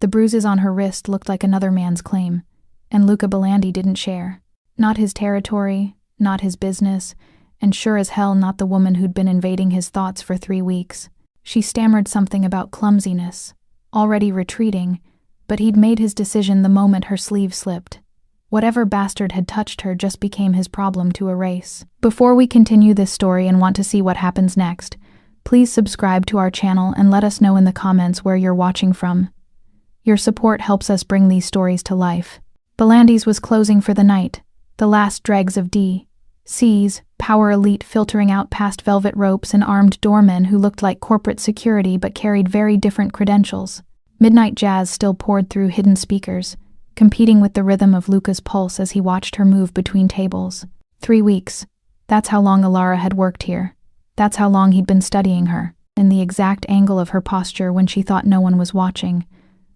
The bruises on her wrist looked like another man's claim, and Luca Belandi didn't share. Not his territory, not his business, and sure as hell not the woman who'd been invading his thoughts for 3 weeks. She stammered something about clumsiness, already retreating, but he'd made his decision the moment her sleeve slipped. Whatever bastard had touched her just became his problem to erase. Before we continue this story and want to see what happens next, please subscribe to our channel and let us know in the comments where you're watching from. Your support helps us bring these stories to life. Belandi's was closing for the night, the last dregs of D.C.'s power elite filtering out past velvet ropes and armed doormen who looked like corporate security but carried very different credentials. Midnight jazz still poured through hidden speakers, competing with the rhythm of Luca's pulse as he watched her move between tables. 3 weeks. That's how long Alara had worked here. That's how long he'd been studying her, in the exact angle of her posture when she thought no one was watching,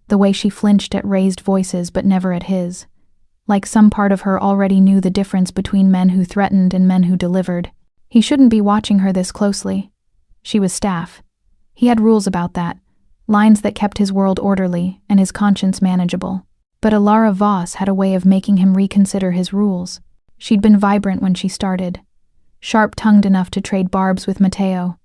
the way she flinched at raised voices but never at his. Like some part of her already knew the difference between men who threatened and men who delivered. He shouldn't be watching her this closely. She was staff. He had rules about that, lines that kept his world orderly and his conscience manageable. But Alara Voss had a way of making him reconsider his rules. She'd been vibrant when she started, sharp-tongued enough to trade barbs with Matteo,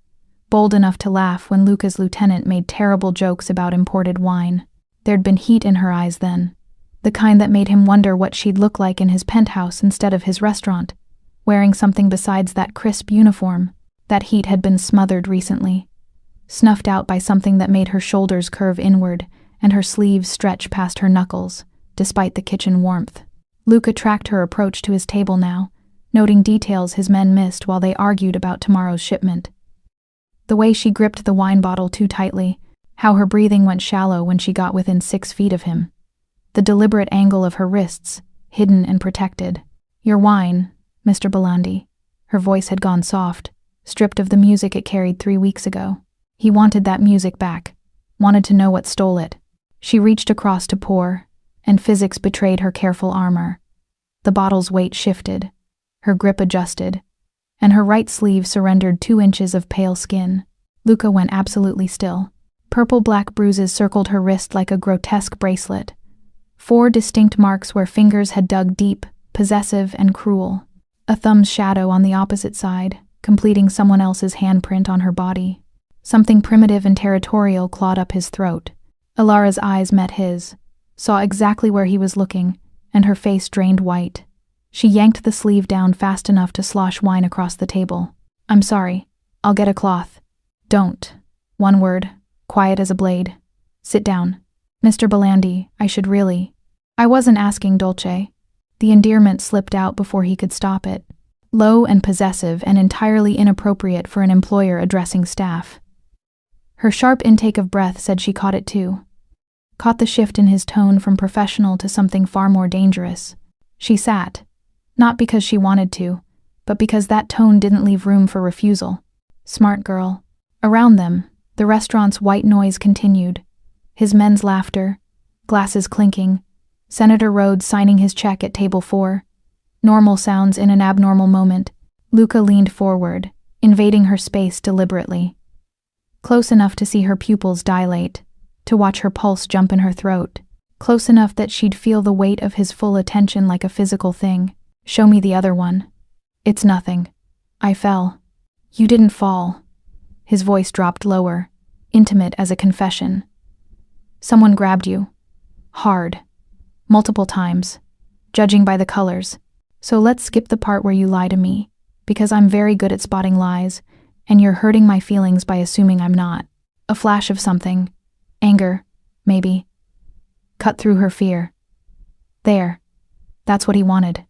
bold enough to laugh when Luca's lieutenant made terrible jokes about imported wine. There'd been heat in her eyes then, the kind that made him wonder what she'd look like in his penthouse instead of his restaurant, wearing something besides that crisp uniform. That heat had been smothered recently, snuffed out by something that made her shoulders curve inward and her sleeves stretch past her knuckles, despite the kitchen warmth. Luca tracked her approach to his table now, noting details his men missed while they argued about tomorrow's shipment. The way she gripped the wine bottle too tightly, how her breathing went shallow when she got within 6 feet of him. The deliberate angle of her wrists, hidden and protected. Your wine, Mr. Belandi. Her voice had gone soft, stripped of the music it carried 3 weeks ago. He wanted that music back, wanted to know what stole it. She reached across to pour, and physics betrayed her careful armor. The bottle's weight shifted, her grip adjusted, and her right sleeve surrendered 2 inches of pale skin. Luca went absolutely still. Purple-black bruises circled her wrist like a grotesque bracelet. 4 distinct marks where fingers had dug deep, possessive and cruel. A thumb's shadow on the opposite side, completing someone else's handprint on her body. Something primitive and territorial clawed up his throat. Alara's eyes met his, saw exactly where he was looking, and her face drained white. She yanked the sleeve down fast enough to slosh wine across the table. I'm sorry. I'll get a cloth. Don't. 1 word, quiet as a blade. Sit down. Mr. Belandi, I should really. I wasn't asking, Dolce. The endearment slipped out before he could stop it. Low and possessive and entirely inappropriate for an employer addressing staff. Her sharp intake of breath said she caught it too. Caught the shift in his tone from professional to something far more dangerous. She sat. Not because she wanted to, but because that tone didn't leave room for refusal. Smart girl. Around them, the restaurant's white noise continued. His men's laughter, glasses clinking, Senator Rhodes signing his check at table 4. Normal sounds in an abnormal moment. Luca leaned forward, invading her space deliberately. Close enough to see her pupils dilate, to watch her pulse jump in her throat. Close enough that she'd feel the weight of his full attention like a physical thing. Show me the other one. It's nothing. I fell. You didn't fall. His voice dropped lower, intimate as a confession. Someone grabbed you. Hard. Multiple times. Judging by the colors. So let's skip the part where you lie to me, because I'm very good at spotting lies, and you're hurting my feelings by assuming I'm not. A flash of something. Anger, maybe. Cut through her fear. There. That's what he wanted.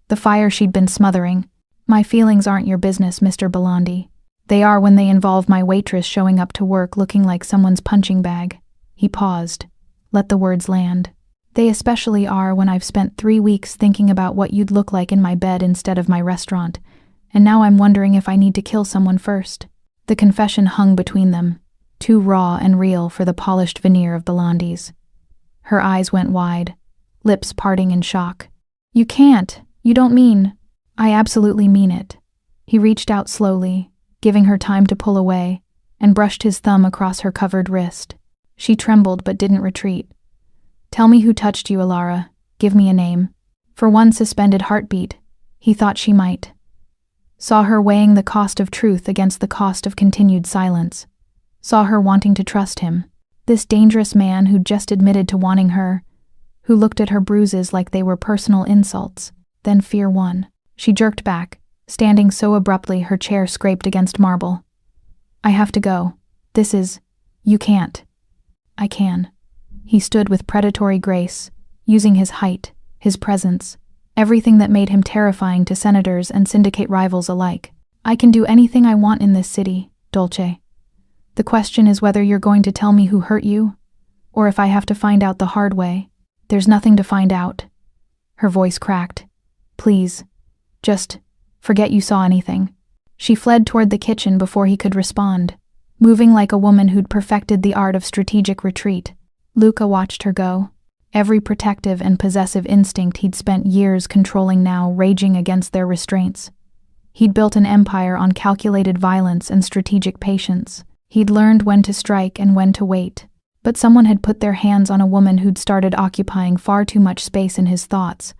The fire she'd been smothering. My feelings aren't your business, Mr. Belandi. They are when they involve my waitress showing up to work looking like someone's punching bag. He paused. Let the words land. They especially are when I've spent 3 weeks thinking about what you'd look like in my bed instead of my restaurant, and now I'm wondering if I need to kill someone first. The confession hung between them, too raw and real for the polished veneer of Belandi's. Her eyes went wide, lips parting in shock. You can't. You don't mean. I absolutely mean it. He reached out slowly, giving her time to pull away, and brushed his thumb across her covered wrist. She trembled but didn't retreat. "Tell me who touched you, Alara. Give me a name." For one suspended heartbeat, he thought she might. Saw her weighing the cost of truth against the cost of continued silence. Saw her wanting to trust him. This dangerous man who'd just admitted to wanting her, who looked at her bruises like they were personal insults. Then fear won. She jerked back, standing so abruptly her chair scraped against marble. "I have to go. This is... You can't." "I can." He stood with predatory grace, using his height, his presence, everything that made him terrifying to senators and syndicate rivals alike. "I can do anything I want in this city, Dolce. The question is whether you're going to tell me who hurt you, or if I have to find out the hard way." "There's nothing to find out." Her voice cracked. "Please, just forget you saw anything." She fled toward the kitchen before he could respond, moving like a woman who'd perfected the art of strategic retreat. Luca watched her go. Every protective and possessive instinct he'd spent years controlling now raging against their restraints. He'd built an empire on calculated violence and strategic patience. He'd learned when to strike and when to wait. But someone had put their hands on a woman who'd started occupying far too much space in his thoughts.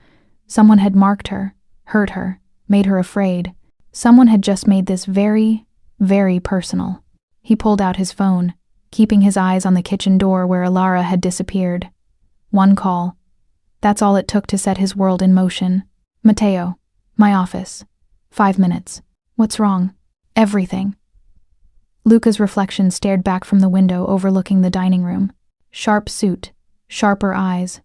Someone had marked her, hurt her, made her afraid. Someone had just made this very, very personal. He pulled out his phone, keeping his eyes on the kitchen door where Alara had disappeared. One call. That's all it took to set his world in motion. "Matteo, my office. 5 minutes. What's wrong?" "Everything." Luca's reflection stared back from the window overlooking the dining room. Sharp suit, sharper eyes,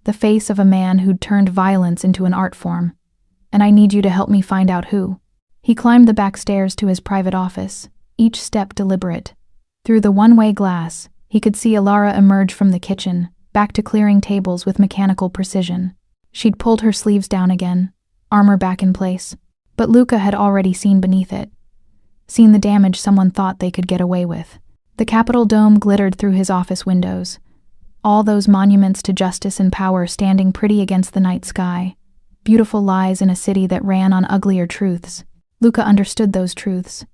the face of a man who'd turned violence into an art form. "And I need you to help me find out who." He climbed the back stairs to his private office, each step deliberate. Through the one-way glass, he could see Alara emerge from the kitchen, back to clearing tables with mechanical precision. She'd pulled her sleeves down again, armor back in place, but Luca had already seen beneath it. Seen the damage someone thought they could get away with. The Capitol dome glittered through his office windows. All those monuments to justice and power standing pretty against the night sky. Beautiful lies in a city that ran on uglier truths. Luca understood those truths.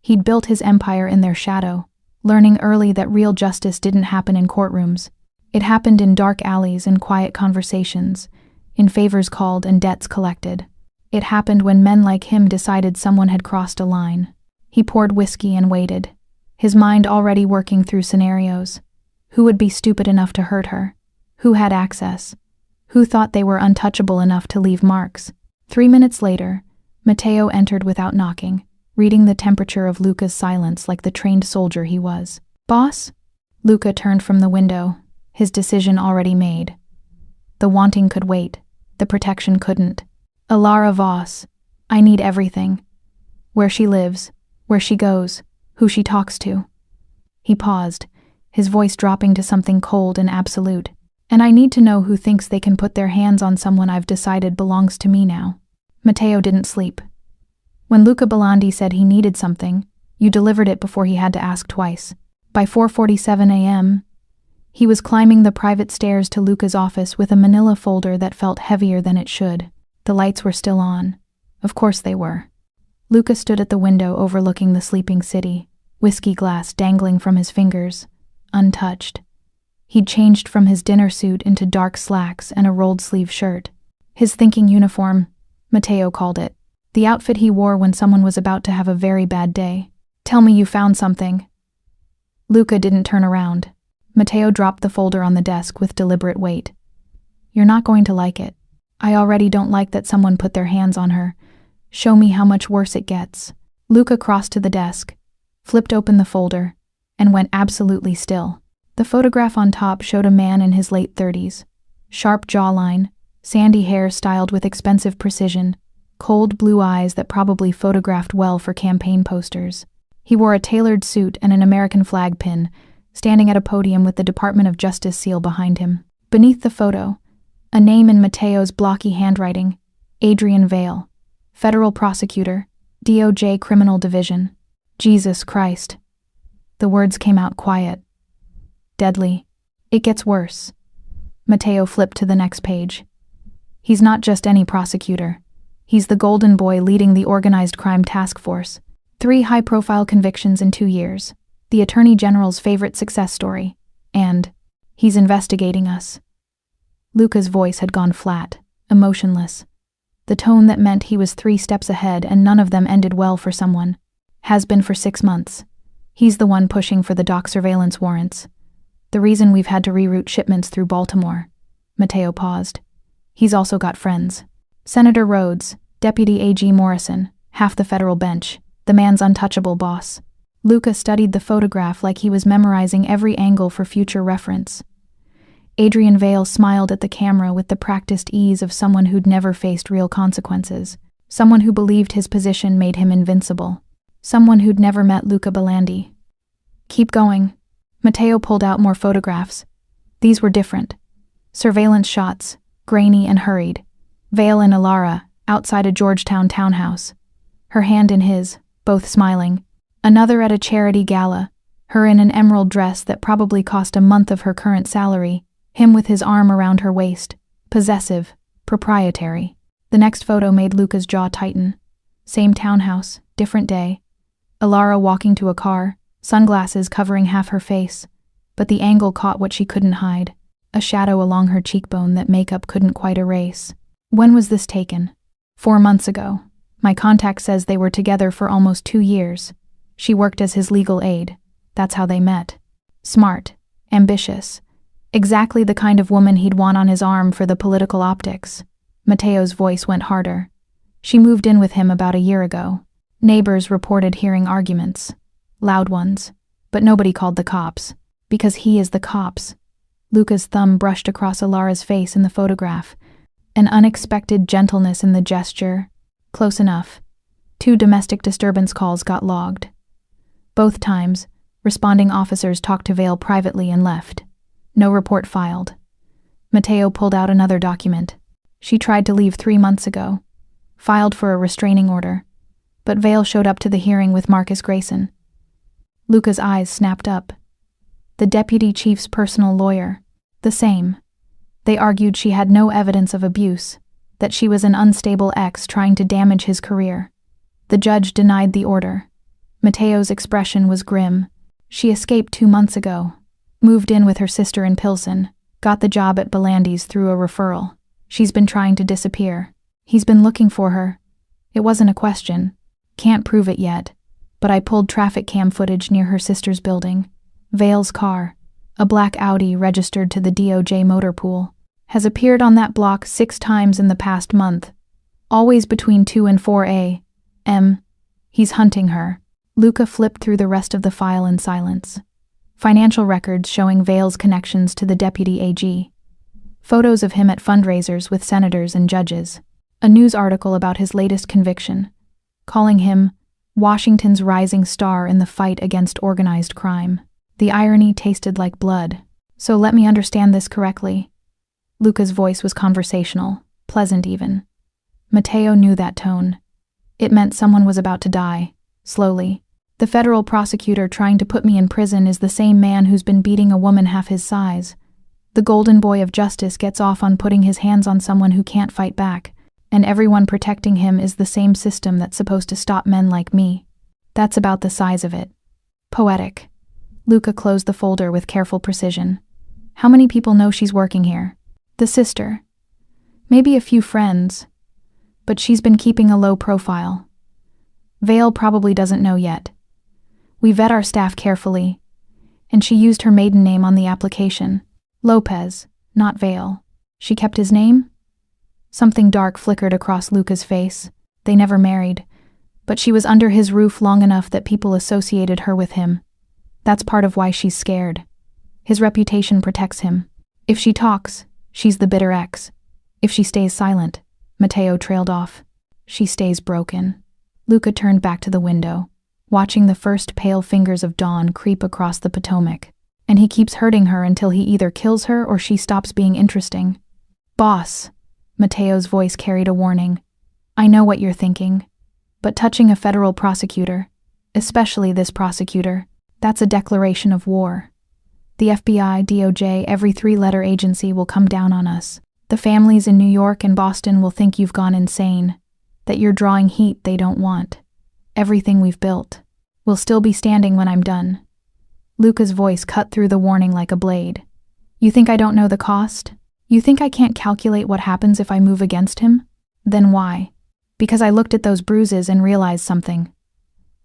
He'd built his empire in their shadow, learning early that real justice didn't happen in courtrooms. It happened in dark alleys and quiet conversations, in favors called and debts collected. It happened when men like him decided someone had crossed a line. He poured whiskey and waited, his mind already working through scenarios. Who would be stupid enough to hurt her? Who had access? Who thought they were untouchable enough to leave marks? 3 minutes later, Matteo entered without knocking, reading the temperature of Luca's silence like the trained soldier he was. "Boss?" Luca turned from the window, his decision already made. The wanting could wait, the protection couldn't. "Alara Voss, I need everything. Where she lives, where she goes, who she talks to." He paused, his voice dropping to something cold and absolute. "And I need to know who thinks they can put their hands on someone I've decided belongs to me now." Matteo didn't sleep. When Luca Belandi said he needed something, you delivered it before he had to ask twice. By 4:47 a.m., he was climbing the private stairs to Luca's office with a manila folder that felt heavier than it should. The lights were still on. Of course they were. Luca stood at the window overlooking the sleeping city, whiskey glass dangling from his fingers, untouched. He'd changed from his dinner suit into dark slacks and a rolled-sleeve shirt. His thinking uniform, Matteo called it. The outfit he wore when someone was about to have a very bad day. "Tell me you found something." Luca didn't turn around. Matteo dropped the folder on the desk with deliberate weight. "You're not going to like it. I already don't like that someone put their hands on her. Show me how much worse it gets." Luca crossed to the desk, flipped open the folder, and went absolutely still. The photograph on top showed a man in his late 30s. Sharp jawline, sandy hair styled with expensive precision, cold blue eyes that probably photographed well for campaign posters. He wore a tailored suit and an American flag pin, standing at a podium with the Department of Justice seal behind him. Beneath the photo, a name in Matteo's blocky handwriting, Adrian Vale, Federal Prosecutor, DOJ Criminal Division. Jesus Christ. The words came out quiet. Deadly. It gets worse. Matteo flipped to the next page. He's not just any prosecutor. He's the golden boy leading the organized crime task force. 3 high-profile convictions in 2 years. The Attorney General's favorite success story. And he's investigating us. Luca's voice had gone flat, emotionless. The tone that meant he was 3 steps ahead, and none of them ended well for someone. Has been for 6 months. He's the one pushing for the dock surveillance warrants. The reason we've had to reroute shipments through Baltimore. Mateo paused. He's also got friends. Senator Rhodes, Deputy A.G. Morrison, half the federal bench, the man's untouchable boss. Luca studied the photograph like he was memorizing every angle for future reference. Adrian Vale smiled at the camera with the practiced ease of someone who'd never faced real consequences, someone who believed his position made him invincible, someone who'd never met Luca Belandi. Keep going. Mateo pulled out more photographs. These were different. Surveillance shots, grainy and hurried. Vale and Alara, outside a Georgetown townhouse. Her hand in his, both smiling. Another at a charity gala, her in an emerald dress that probably cost a month of her current salary, him with his arm around her waist, possessive, proprietary. The next photo made Luca's jaw tighten. Same townhouse, different day. Alara walking to a car, sunglasses covering half her face, but the angle caught what she couldn't hide, a shadow along her cheekbone that makeup couldn't quite erase. When was this taken? 4 months ago. My contact says they were together for almost 2 years. She worked as his legal aide. That's how they met. Smart, ambitious, exactly the kind of woman he'd want on his arm for the political optics. Mateo's voice went harder. She moved in with him about a year ago. Neighbors reported hearing arguments. Loud ones. But nobody called the cops. Because he is the cops. Luca's thumb brushed across Alara's face in the photograph. An unexpected gentleness in the gesture. Close enough. 2 domestic disturbance calls got logged. Both times, responding officers talked to Vale privately and left. No report filed. Mateo pulled out another document. She tried to leave 3 months ago. Filed for a restraining order. But Vale showed up to the hearing with Marcus Grayson. Luca's eyes snapped up. The deputy chief's personal lawyer. The same. They argued she had no evidence of abuse, that she was an unstable ex trying to damage his career. The judge denied the order. Mateo's expression was grim. She escaped 2 months ago. Moved in with her sister in Pilsen, got the job at Belandi's through a referral. She's been trying to disappear. He's been looking for her. It wasn't a question. Can't prove it yet, but I pulled traffic cam footage near her sister's building. Vale's car, a black Audi registered to the DOJ motor pool, has appeared on that block 6 times in the past month. Always between 2 and 4 a.m. He's hunting her. Luca flipped through the rest of the file in silence. Financial records showing Vale's connections to the deputy AG. Photos of him at fundraisers with senators and judges. A news article about his latest conviction, calling him Washington's rising star in the fight against organized crime. The irony tasted like blood. So let me understand this correctly. Luca's voice was conversational, pleasant even. Mateo knew that tone. It meant someone was about to die, slowly. The federal prosecutor trying to put me in prison is the same man who's been beating a woman half his size. The golden boy of justice gets off on putting his hands on someone who can't fight back, and everyone protecting him is the same system that's supposed to stop men like me. That's about the size of it. Poetic. Luca closed the folder with careful precision. How many people know she's working here? The sister. Maybe a few friends. But she's been keeping a low profile. Vale probably doesn't know yet. We vet our staff carefully, and she used her maiden name on the application. Lopez, not Vale. She kept his name? Something dark flickered across Luca's face. They never married, but she was under his roof long enough that people associated her with him. That's part of why she's scared. His reputation protects him. If she talks, she's the bitter ex. If she stays silent, Mateo trailed off. She stays broken. Luca turned back to the window, watching the first pale fingers of dawn creep across the Potomac. And he keeps hurting her until he either kills her or she stops being interesting. Boss, Mateo's voice carried a warning. I know what you're thinking. But touching a federal prosecutor, especially this prosecutor, that's a declaration of war. The FBI, DOJ, every 3-letter agency will come down on us. The families in New York and Boston will think you've gone insane, that you're drawing heat they don't want. Everything we've built will still be standing when I'm done. Luca's voice cut through the warning like a blade. You think I don't know the cost? You think I can't calculate what happens if I move against him? Then why? Because I looked at those bruises and realized something.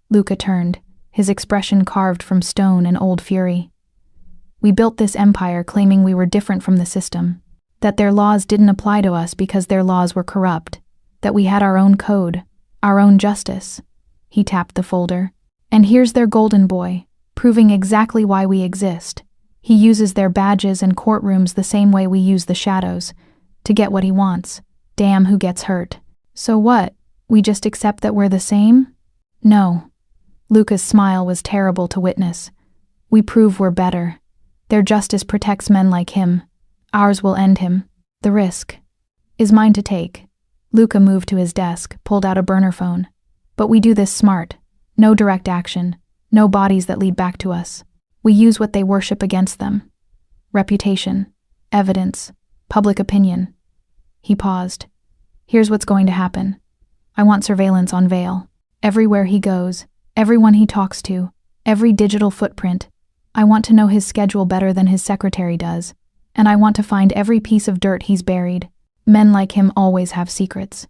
Luca turned, his expression carved from stone and old fury. We built this empire claiming we were different from the system, that their laws didn't apply to us because their laws were corrupt, that we had our own code, our own justice. He tapped the folder. And here's their golden boy, proving exactly why we exist. He uses their badges and courtrooms the same way we use the shadows, to get what he wants. Damn who gets hurt. So what? We just accept that we're the same? No. Luca's smile was terrible to witness. We prove we're better. Their justice protects men like him. Ours will end him. The risk is mine to take. Luca moved to his desk, pulled out a burner phone. But we do this smart. No direct action. No bodies that lead back to us. We use what they worship against them. Reputation, evidence, public opinion. He paused. Here's what's going to happen. I want surveillance on Vale. Everywhere he goes, everyone he talks to, every digital footprint. I want to know his schedule better than his secretary does. And I want to find every piece of dirt he's buried. Men like him always have secrets.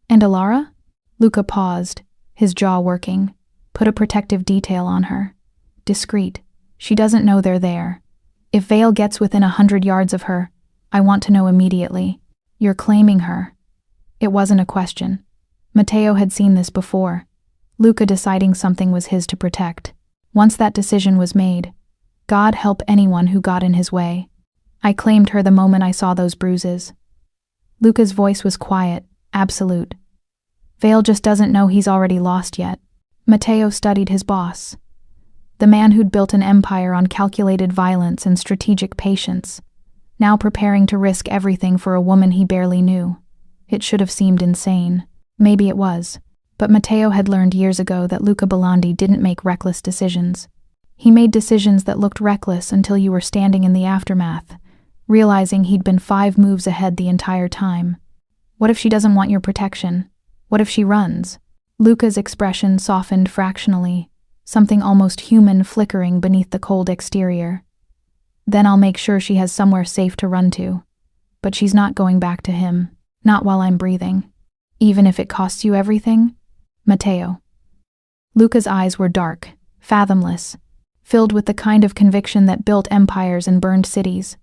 And Alara? Luca paused, his jaw working. Put a protective detail on her. Discreet. She doesn't know they're there. If Vale gets within 100 yards of her, I want to know immediately. You're claiming her. It wasn't a question. Matteo had seen this before. Luca deciding something was his to protect. Once that decision was made, God help anyone who got in his way. I claimed her the moment I saw those bruises. Luca's voice was quiet, absolute. Vale just doesn't know he's already lost yet. Matteo studied his boss. The man who'd built an empire on calculated violence and strategic patience, now preparing to risk everything for a woman he barely knew. It should have seemed insane. Maybe it was. But Matteo had learned years ago that Luca Belandi didn't make reckless decisions. He made decisions that looked reckless until you were standing in the aftermath, realizing he'd been 5 moves ahead the entire time. What if she doesn't want your protection? What if she runs? Luca's expression softened fractionally, something almost human flickering beneath the cold exterior. Then I'll make sure she has somewhere safe to run to. But she's not going back to him, not while I'm breathing. Even if it costs you everything? Matteo. Luca's eyes were dark, fathomless, filled with the kind of conviction that built empires and burned cities.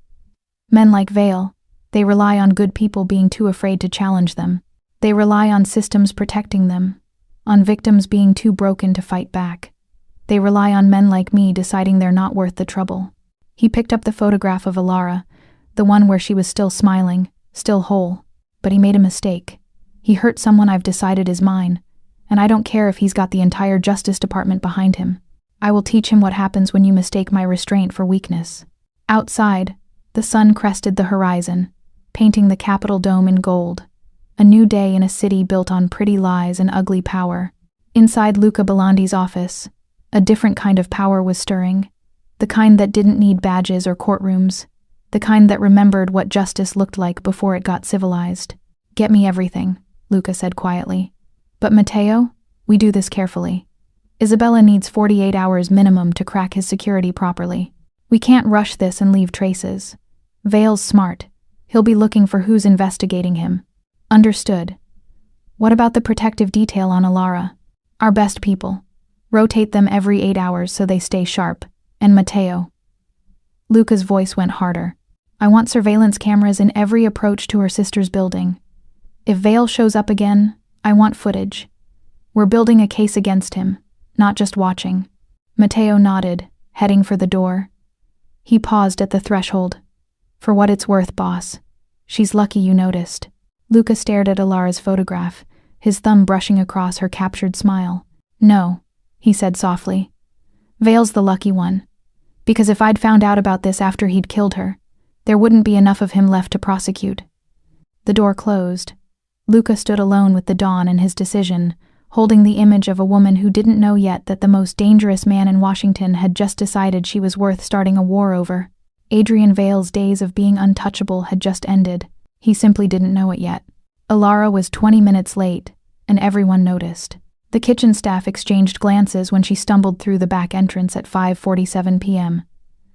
Men like Vale, they rely on good people being too afraid to challenge them. They rely on systems protecting them, on victims being too broken to fight back. They rely on men like me deciding they're not worth the trouble. He picked up the photograph of Alara, the one where she was still smiling, still whole. But he made a mistake. He hurt someone I've decided is mine, and I don't care if he's got the entire Justice Department behind him. I will teach him what happens when you mistake my restraint for weakness. Outside, the sun crested the horizon, painting the Capitol dome in gold. A new day in a city built on pretty lies and ugly power. Inside Luca Belandi's office, a different kind of power was stirring. The kind that didn't need badges or courtrooms. The kind that remembered what justice looked like before it got civilized. Get me everything, Luca said quietly. But Matteo, we do this carefully. Isabella needs 48 hours minimum to crack his security properly. We can't rush this and leave traces. Vale's smart. He'll be looking for who's investigating him. Understood. What about the protective detail on Alara? Our best people. Rotate them every 8 hours so they stay sharp. And Matteo. Luca's voice went harder. I want surveillance cameras in every approach to her sister's building. If Vale shows up again, I want footage. We're building a case against him, not just watching. Matteo nodded, heading for the door. He paused at the threshold. For what it's worth, boss. She's lucky you noticed. Luca stared at Alara's photograph, his thumb brushing across her captured smile. No, he said softly. Vale's the lucky one. Because if I'd found out about this after he'd killed her, there wouldn't be enough of him left to prosecute. The door closed. Luca stood alone with the dawn and his decision, holding the image of a woman who didn't know yet that the most dangerous man in Washington had just decided she was worth starting a war over. Adrian Vale's days of being untouchable had just ended. He simply didn't know it yet. Alara was 20 minutes late, and everyone noticed. The kitchen staff exchanged glances when she stumbled through the back entrance at 5:47 p.m.,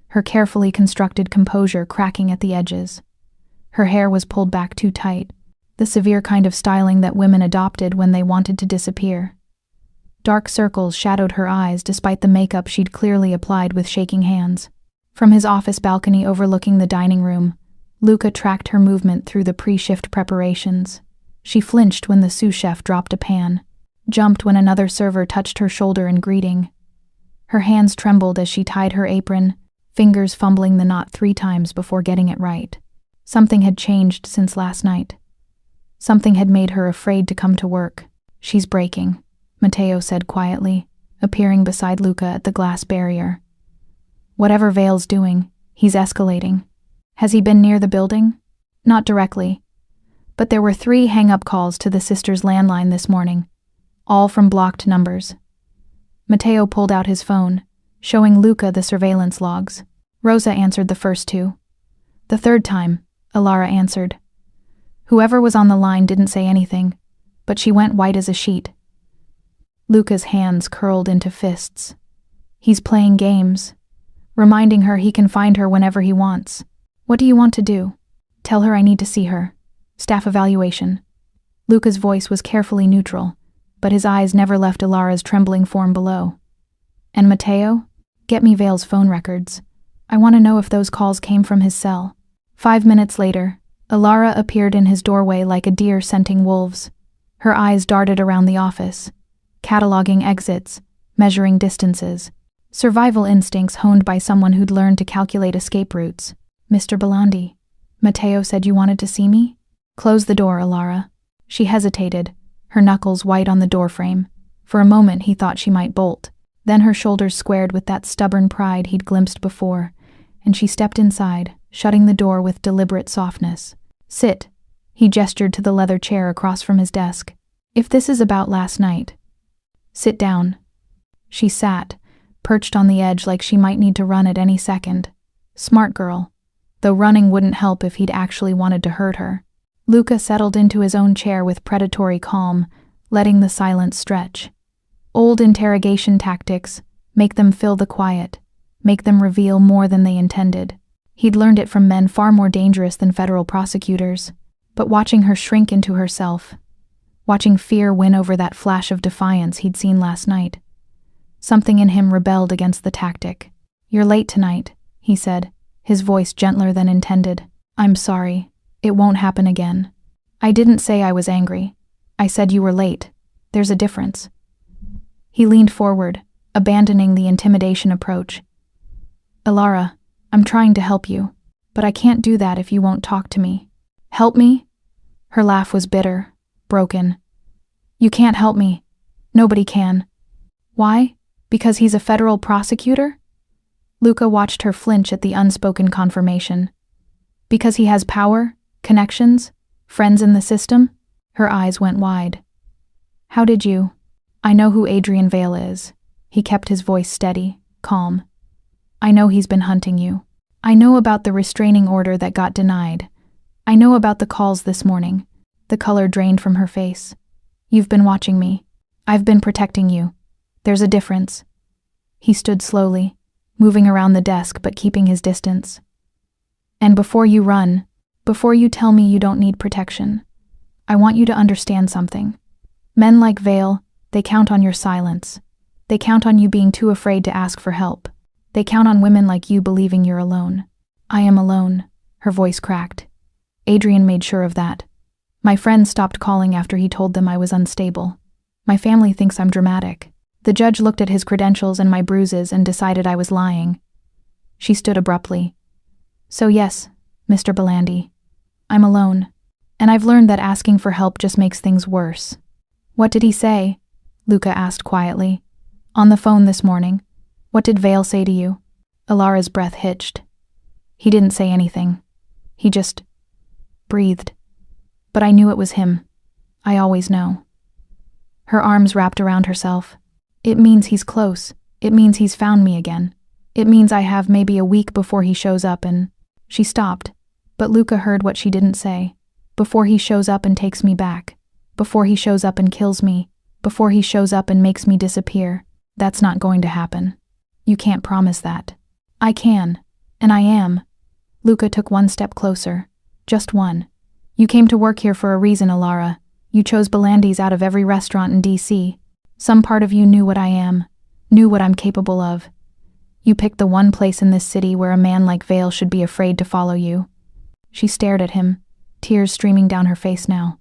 her carefully constructed composure cracking at the edges. Her hair was pulled back too tight, the severe kind of styling that women adopted when they wanted to disappear. Dark circles shadowed her eyes despite the makeup she'd clearly applied with shaking hands. From his office balcony overlooking the dining room, Luca tracked her movement through the pre-shift preparations. She flinched when the sous chef dropped a pan, jumped when another server touched her shoulder in greeting. Her hands trembled as she tied her apron, fingers fumbling the knot 3 times before getting it right. Something had changed since last night. Something had made her afraid to come to work. "She's breaking," Matteo said quietly, appearing beside Luca at the glass barrier. "Whatever Vale's doing, he's escalating." "Has he been near the building?" "Not directly. But there were 3 hang-up calls to the sisters' landline this morning, all from blocked numbers." Matteo pulled out his phone, showing Luca the surveillance logs. Rosa answered the first 2. The third time, Alara answered. Whoever was on the line didn't say anything, but she went white as a sheet. Luca's hands curled into fists. He's playing games, reminding her he can find her whenever he wants. "What do you want to do?" "Tell her I need to see her. Staff evaluation." Luca's voice was carefully neutral, but his eyes never left Alara's trembling form below. "And Matteo? Get me Vale's phone records. I want to know if those calls came from his cell." 5 minutes later, Alara appeared in his doorway like a deer scenting wolves. Her eyes darted around the office, cataloging exits, measuring distances. Survival instincts honed by someone who'd learned to calculate escape routes. "Mr. Belandi, Matteo said you wanted to see me?" "Close the door, Alara." She hesitated, her knuckles white on the doorframe. For a moment he thought she might bolt. Then her shoulders squared with that stubborn pride he'd glimpsed before, and she stepped inside, shutting the door with deliberate softness. "Sit." He gestured to the leather chair across from his desk. "If this is about last night, sit down." She sat, perched on the edge like she might need to run at any second. Smart girl, though running wouldn't help if he'd actually wanted to hurt her. Luca settled into his own chair with predatory calm, letting the silence stretch. Old interrogation tactics, make them fill the quiet, make them reveal more than they intended. He'd learned it from men far more dangerous than federal prosecutors. But watching her shrink into herself, watching fear win over that flash of defiance he'd seen last night, something in him rebelled against the tactic. "You're late tonight," he said, his voice gentler than intended. "I'm sorry. It won't happen again." "I didn't say I was angry. I said you were late. There's a difference." He leaned forward, abandoning the intimidation approach. "Alara, I'm trying to help you, but I can't do that if you won't talk to me." "Help me?" Her laugh was bitter, broken. "You can't help me. Nobody can." "Why? Because he's a federal prosecutor?" Luca watched her flinch at the unspoken confirmation. "Because he has power, connections, friends in the system?" Her eyes went wide. "How did you?" "I know who Adrian Vale is." He kept his voice steady, calm. "I know he's been hunting you. I know about the restraining order that got denied. I know about the calls this morning." The color drained from her face. "You've been watching me. I've been protecting you. There's a difference." He stood slowly, moving around the desk but keeping his distance. "And before you run, before you tell me you don't need protection, I want you to understand something. Men like Vale, they count on your silence. They count on you being too afraid to ask for help. They count on women like you believing you're alone." "I am alone," her voice cracked. Adrian made sure of that. "My friends stopped calling after he told them I was unstable. My family thinks I'm dramatic. The judge looked at his credentials and my bruises and decided I was lying." She stood abruptly. "So yes, Mr. Belandi, I'm alone. And I've learned that asking for help just makes things worse." "What did he say?" Luca asked quietly. "On the phone this morning. What did Vale say to you?" Alara's breath hitched. "He didn't say anything. He just breathed. But I knew it was him. I always know." Her arms wrapped around herself. "It means he's close. It means he's found me again. It means I have maybe a week before he shows up and—" She stopped, but Luca heard what she didn't say. "Before he shows up and takes me back. Before he shows up and kills me. before he shows up and makes me disappear. That's not going to happen. You can't promise that. I can. And I am. Luca took one step closer. Just one. You came to work here for a reason, Alara. You chose Belandi's out of every restaurant in DC. Some part of you knew what I am, knew what I'm capable of. You picked the one place in this city where a man like Vale should be afraid to follow you. She stared at him, tears streaming down her face now.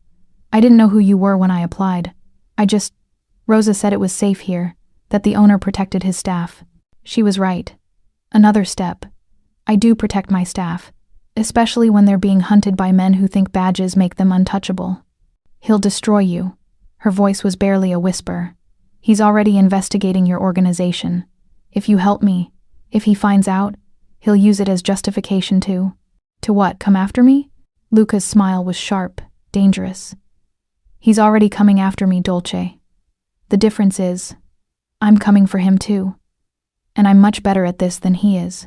I didn't know who you were when I applied. Rosa said it was safe here, that the owner protected his staff. She was right. Another step. I do protect my staff, especially when they're being hunted by men who think badges make them untouchable. He'll destroy you. Her voice was barely a whisper. He's already investigating your organization. If you help me, if he finds out, he'll use it as justification to what, come after me? Luca's smile was sharp, dangerous. He's already coming after me, Dolce. The difference is, I'm coming for him too. And I'm much better at this than he is.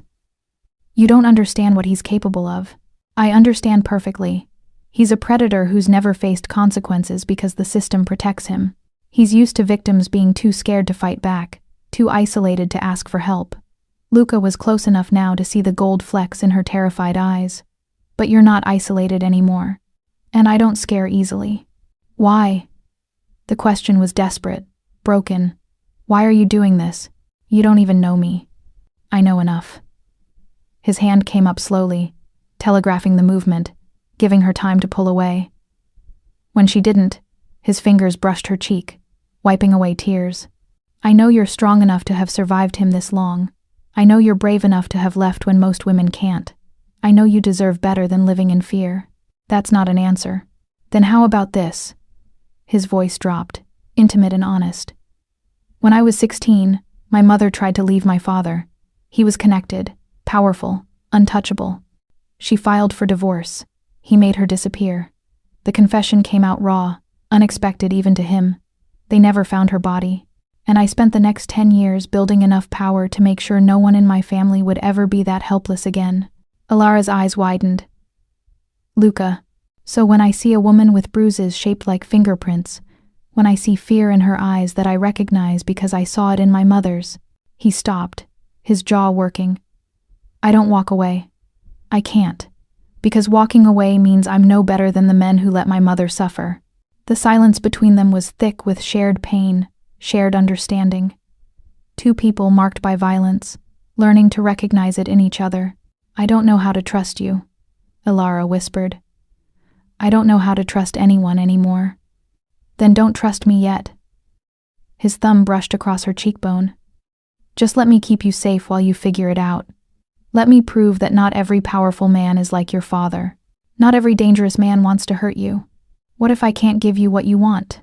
You don't understand what he's capable of. I understand perfectly. He's a predator who's never faced consequences because the system protects him. He's used to victims being too scared to fight back, too isolated to ask for help. Luca was close enough now to see the gold flecks in her terrified eyes. But you're not isolated anymore. And I don't scare easily. Why? The question was desperate, broken. Why are you doing this? You don't even know me. I know enough. His hand came up slowly, telegraphing the movement, giving her time to pull away. When she didn't, his fingers brushed her cheek, wiping away tears. I know you're strong enough to have survived him this long. I know you're brave enough to have left when most women can't. I know you deserve better than living in fear. That's not an answer. Then how about this? His voice dropped, intimate and honest. When I was 16, my mother tried to leave my father. He was connected, powerful, untouchable. She filed for divorce. He made her disappear. The confession came out raw, unexpected even to him. They never found her body. And I spent the next 10 years building enough power to make sure no one in my family would ever be that helpless again. Alara's eyes widened. Luca, so when I see a woman with bruises shaped like fingerprints, when I see fear in her eyes that I recognize because I saw it in my mother's, he stopped, his jaw working. I don't walk away. I can't. Because walking away means I'm no better than the men who let my mother suffer. The silence between them was thick with shared pain, shared understanding. Two people marked by violence, learning to recognize it in each other. I don't know how to trust you, Alara whispered. I don't know how to trust anyone anymore. Then don't trust me yet. His thumb brushed across her cheekbone. Just let me keep you safe while you figure it out. Let me prove that not every powerful man is like your father. Not every dangerous man wants to hurt you. What if I can't give you what you want?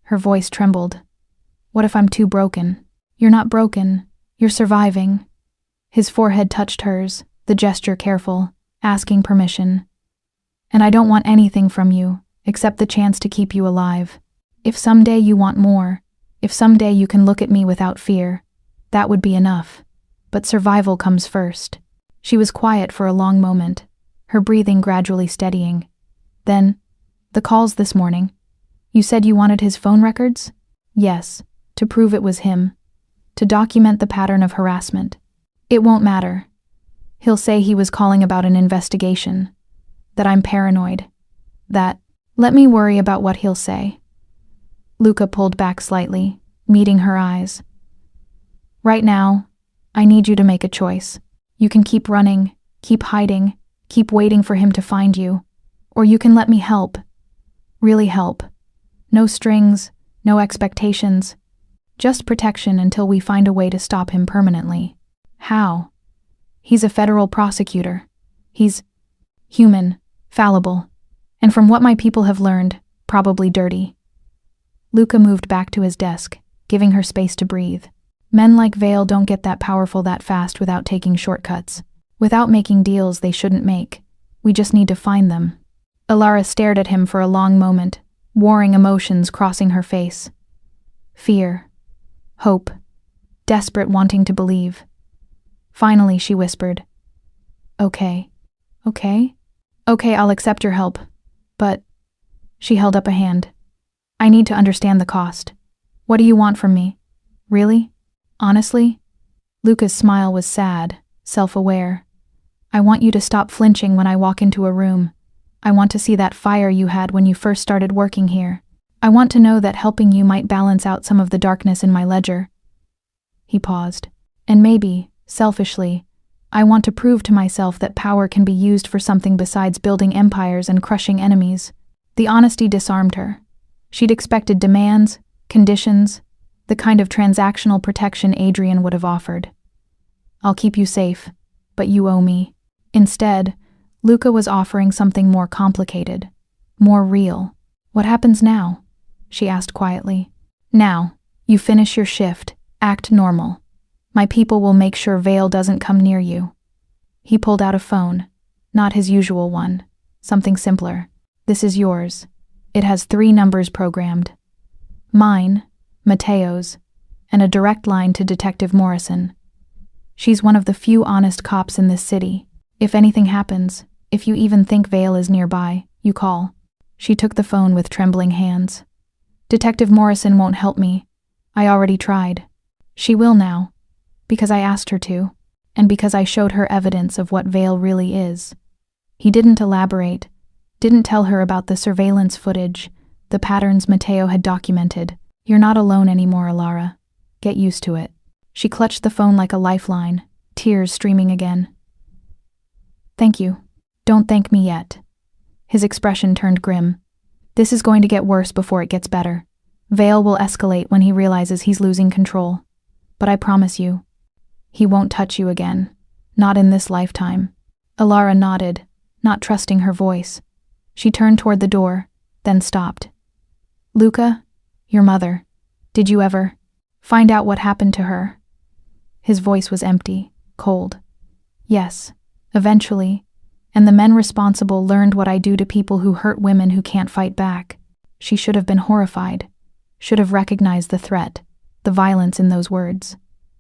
Her voice trembled. What if I'm too broken? You're not broken. You're surviving. His forehead touched hers, the gesture careful, asking permission. And I don't want anything from you, except the chance to keep you alive. If someday you want more, if someday you can look at me without fear, that would be enough. But survival comes first. She was quiet for a long moment, her breathing gradually steadying. Then, the calls this morning. You said you wanted his phone records? Yes, to prove it was him. To document the pattern of harassment. It won't matter. He'll say he was calling about an investigation. That I'm paranoid. Let me worry about what he'll say. Luca pulled back slightly, meeting her eyes. Right now, I need you to make a choice. You can keep running, keep hiding, keep waiting for him to find you. Or you can let me help. Really help. No strings, no expectations. Just protection until we find a way to stop him permanently. How? He's a federal prosecutor. He's human, fallible, and from what my people have learned, probably dirty. Luca moved back to his desk, giving her space to breathe. Men like Vale don't get that powerful that fast without taking shortcuts, without making deals they shouldn't make. We just need to find them. Alara stared at him for a long moment, warring emotions crossing her face. Fear, hope, desperate wanting to believe. Finally, she whispered, Okay, I'll accept your help, but... She held up a hand. I need to understand the cost. What do you want from me? Really? Honestly? Luca's smile was sad, self-aware. I want you to stop flinching when I walk into a room. I want to see that fire you had when you first started working here. I want to know that helping you might balance out some of the darkness in my ledger. He paused. And maybe, selfishly, I want to prove to myself that power can be used for something besides building empires and crushing enemies. The honesty disarmed her. She'd expected demands, conditions, the kind of transactional protection Adrian would have offered. I'll keep you safe, but you owe me. Instead, Luca was offering something more complicated, more real. What happens now? She asked quietly. Now, you finish your shift, act normal. My people will make sure Vale doesn't come near you. He pulled out a phone, not his usual one, something simpler. This is yours. It has 3 numbers programmed. Mine, Mateo's, and a direct line to Detective Morrison. She's one of the few honest cops in this city. If anything happens, if you even think Vale is nearby, you call. She took the phone with trembling hands. Detective Morrison won't help me. I already tried. She will now, because I asked her to, and because I showed her evidence of what Vale really is. He didn't elaborate, didn't tell her about the surveillance footage, the patterns Mateo had documented. You're not alone anymore, Alara. Get used to it. She clutched the phone like a lifeline, tears streaming again. Thank you. Don't thank me yet. His expression turned grim. This is going to get worse before it gets better. Vale will escalate when he realizes he's losing control. But I promise you, he won't touch you again. Not in this lifetime. Alara nodded, not trusting her voice. She turned toward the door, then stopped. Luca, your mother, did you ever find out what happened to her? His voice was empty, cold. Yes, eventually, and the men responsible learned what I do to people who hurt women who can't fight back. She should have been horrified, should have recognized the threat, the violence in those words.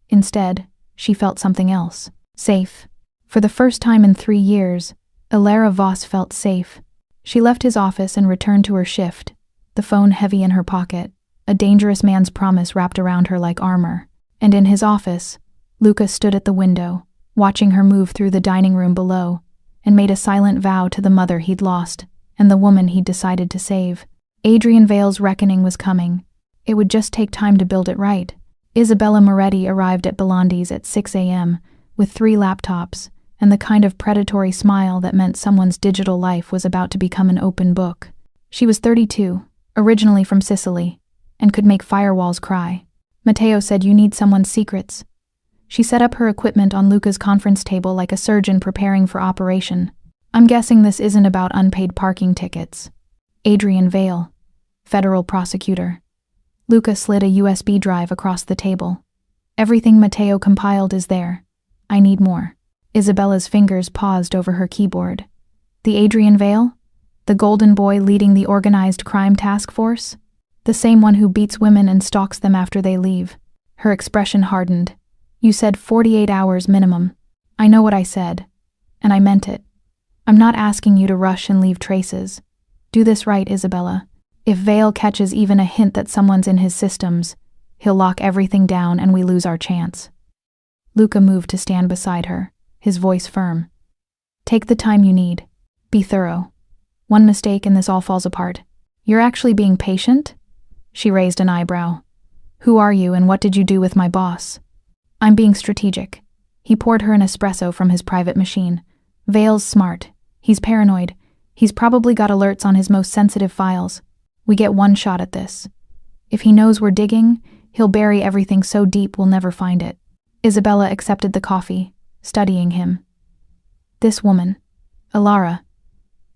Instead, she felt something else. Safe. For the first time in 3 years, Alara Voss felt safe. She left his office and returned to her shift, the phone heavy in her pocket, a dangerous man's promise wrapped around her like armor. And in his office, Luca stood at the window, watching her move through the dining room below, and made a silent vow to the mother he'd lost and the woman he'd decided to save. Adrian Vale's reckoning was coming. It would just take time to build it right. Isabella Moretti arrived at Belandi's at 6 a.m. with 3 laptops and the kind of predatory smile that meant someone's digital life was about to become an open book. She was 32, originally from Sicily, and could make firewalls cry. Mateo said you need someone's secrets. She set up her equipment on Luca's conference table like a surgeon preparing for operation. I'm guessing this isn't about unpaid parking tickets. Adrian Vale, federal prosecutor. Luca slid a USB drive across the table. Everything Mateo compiled is there. I need more. Isabella's fingers paused over her keyboard. The Adrian Vale? The golden boy leading the organized crime task force? The same one who beats women and stalks them after they leave. Her expression hardened. You said 48 hours minimum. I know what I said, and I meant it. I'm not asking you to rush and leave traces. Do this right, Isabella. If Vale catches even a hint that someone's in his systems, he'll lock everything down and we lose our chance. Luca moved to stand beside her, his voice firm. Take the time you need. Be thorough. One mistake and this all falls apart. You're actually being patient? She raised an eyebrow. Who are you and what did you do with my boss? I'm being strategic. He poured her an espresso from his private machine. Vale's smart. He's paranoid. He's probably got alerts on his most sensitive files. We get one shot at this. If he knows we're digging, he'll bury everything so deep we'll never find it. Isabella accepted the coffee, studying him. This woman, Alara,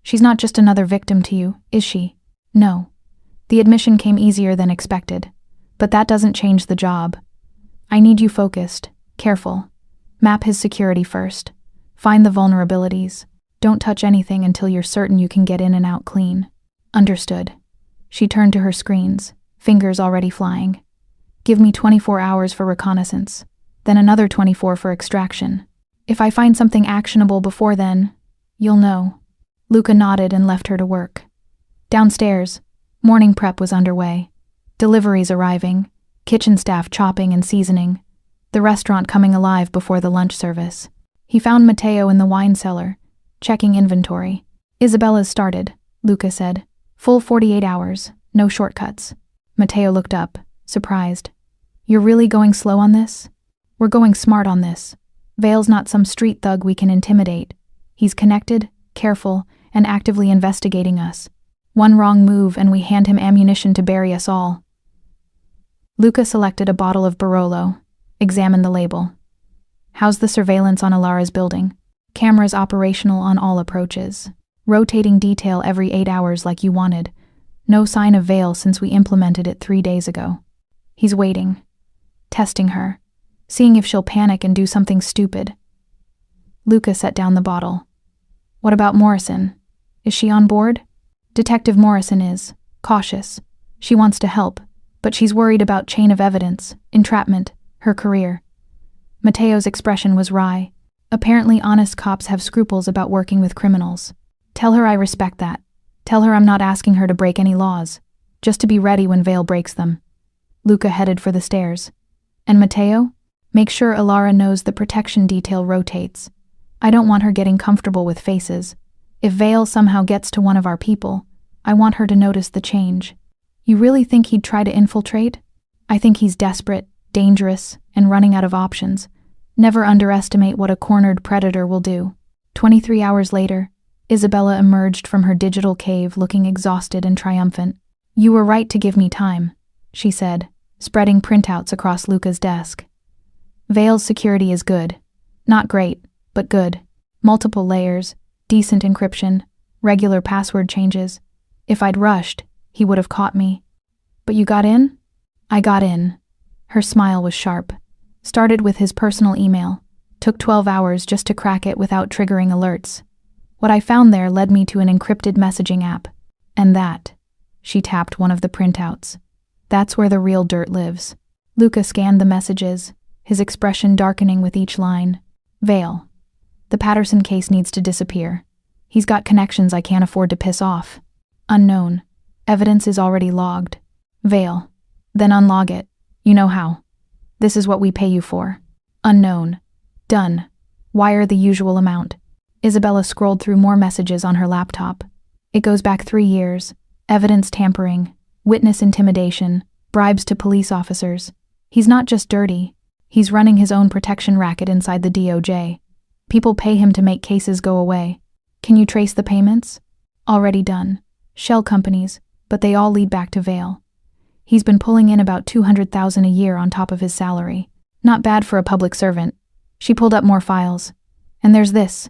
she's not just another victim to you, is she? No. The admission came easier than expected, but that doesn't change the job. I need you focused, careful. Map his security first. Find the vulnerabilities. Don't touch anything until you're certain you can get in and out clean. Understood. She turned to her screens, fingers already flying. Give me 24 hours for reconnaissance, then another 24 for extraction. If I find something actionable before then, you'll know. Luca nodded and left her to work. Downstairs, morning prep was underway. Deliveries arriving, kitchen staff chopping and seasoning, the restaurant coming alive before the lunch service. He found Matteo in the wine cellar, checking inventory. Isabella's started, Luca said. Full 48 hours, no shortcuts. Matteo looked up, surprised. You're really going slow on this? We're going smart on this. Vale's not some street thug we can intimidate. He's connected, careful, and actively investigating us. One wrong move and we hand him ammunition to bury us all. Luca selected a bottle of Barolo, examined the label. How's the surveillance on Alara's building? Cameras operational on all approaches. Rotating detail every 8 hours like you wanted. No sign of Vale since we implemented it 3 days ago. He's waiting. Testing her. Seeing if she'll panic and do something stupid. Luca set down the bottle. What about Morrison? Is she on board? Detective Morrison is. Cautious. She wants to help, but she's worried about chain of evidence, entrapment, her career. Matteo's expression was wry. Apparently honest cops have scruples about working with criminals. Tell her I respect that. Tell her I'm not asking her to break any laws, just to be ready when Vale breaks them. Luca headed for the stairs. And Matteo? Make sure Alara knows the protection detail rotates. I don't want her getting comfortable with faces. If Vale somehow gets to one of our people, I want her to notice the change. You really think he'd try to infiltrate? I think he's desperate, dangerous, and running out of options. Never underestimate what a cornered predator will do. 23 hours later, Isabella emerged from her digital cave looking exhausted and triumphant. You were right to give me time, she said, spreading printouts across Luca's desk. Vale's security is good. Not great, but good. Multiple layers, decent encryption, regular password changes. If I'd rushed, he would have caught me. But you got in? I got in. Her smile was sharp. Started with his personal email. Took 12 hours just to crack it without triggering alerts. What I found there led me to an encrypted messaging app. And that, she tapped one of the printouts. That's where the real dirt lives. Luca scanned the messages, his expression darkening with each line. Vale. The Patterson case needs to disappear. He's got connections I can't afford to piss off. Unknown. Evidence is already logged. Vale. Then unlog it. You know how. This is what we pay you for. Unknown. Done. Wire the usual amount. Isabella scrolled through more messages on her laptop. It goes back 3 years. Evidence tampering. Witness intimidation. Bribes to police officers. He's not just dirty. He's running his own protection racket inside the DOJ. People pay him to make cases go away. Can you trace the payments? Already done. Shell companies, but they all lead back to Vale. He's been pulling in about $200,000 a year on top of his salary. Not bad for a public servant. She pulled up more files. And there's this.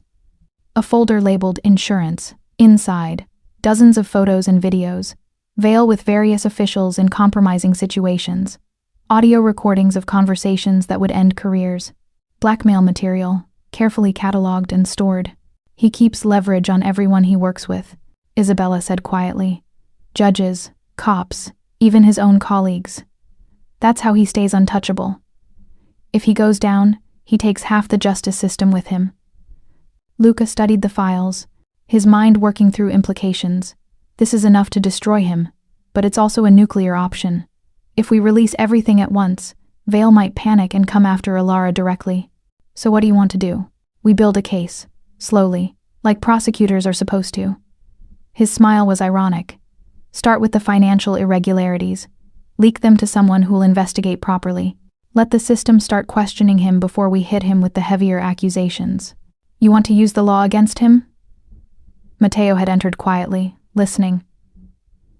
A folder labeled Insurance. Inside, dozens of photos and videos. Vale with various officials in compromising situations. Audio recordings of conversations that would end careers. Blackmail material, carefully cataloged and stored. He keeps leverage on everyone he works with, Isabella said quietly. Judges, cops, even his own colleagues. That's how he stays untouchable. If he goes down, he takes half the justice system with him. Luca studied the files, his mind working through implications. This is enough to destroy him, but it's also a nuclear option. If we release everything at once, Vale might panic and come after Alara directly. So what do you want to do? We build a case, slowly, like prosecutors are supposed to. His smile was ironic. Start with the financial irregularities. Leak them to someone who'll investigate properly. Let the system start questioning him before we hit him with the heavier accusations. You want to use the law against him? Matteo had entered quietly, listening.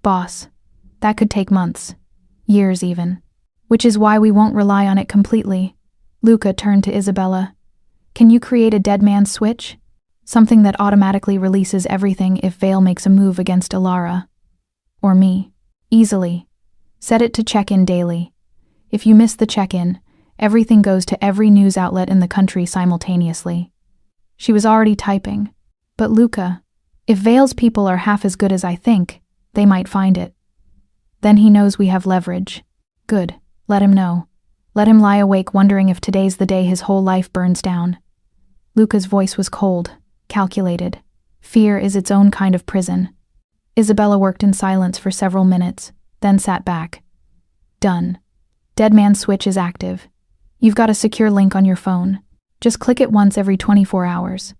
Boss, that could take months. Years even. Which is why we won't rely on it completely. Luca turned to Isabella. Can you create a dead man's switch? Something that automatically releases everything if Vale makes a move against Alara. Or me. Easily. Set it to check-in daily. If you miss the check-in, everything goes to every news outlet in the country simultaneously. She was already typing. But Luca, if Vale's people are half as good as I think, they might find it. Then he knows we have leverage. Good. Let him know. Let him lie awake wondering if today's the day his whole life burns down. Luca's voice was cold, calculated. Fear is its own kind of prison. Isabella worked in silence for several minutes, then sat back. Done. Dead man's switch is active. You've got a secure link on your phone. Just click it once every 24 hours.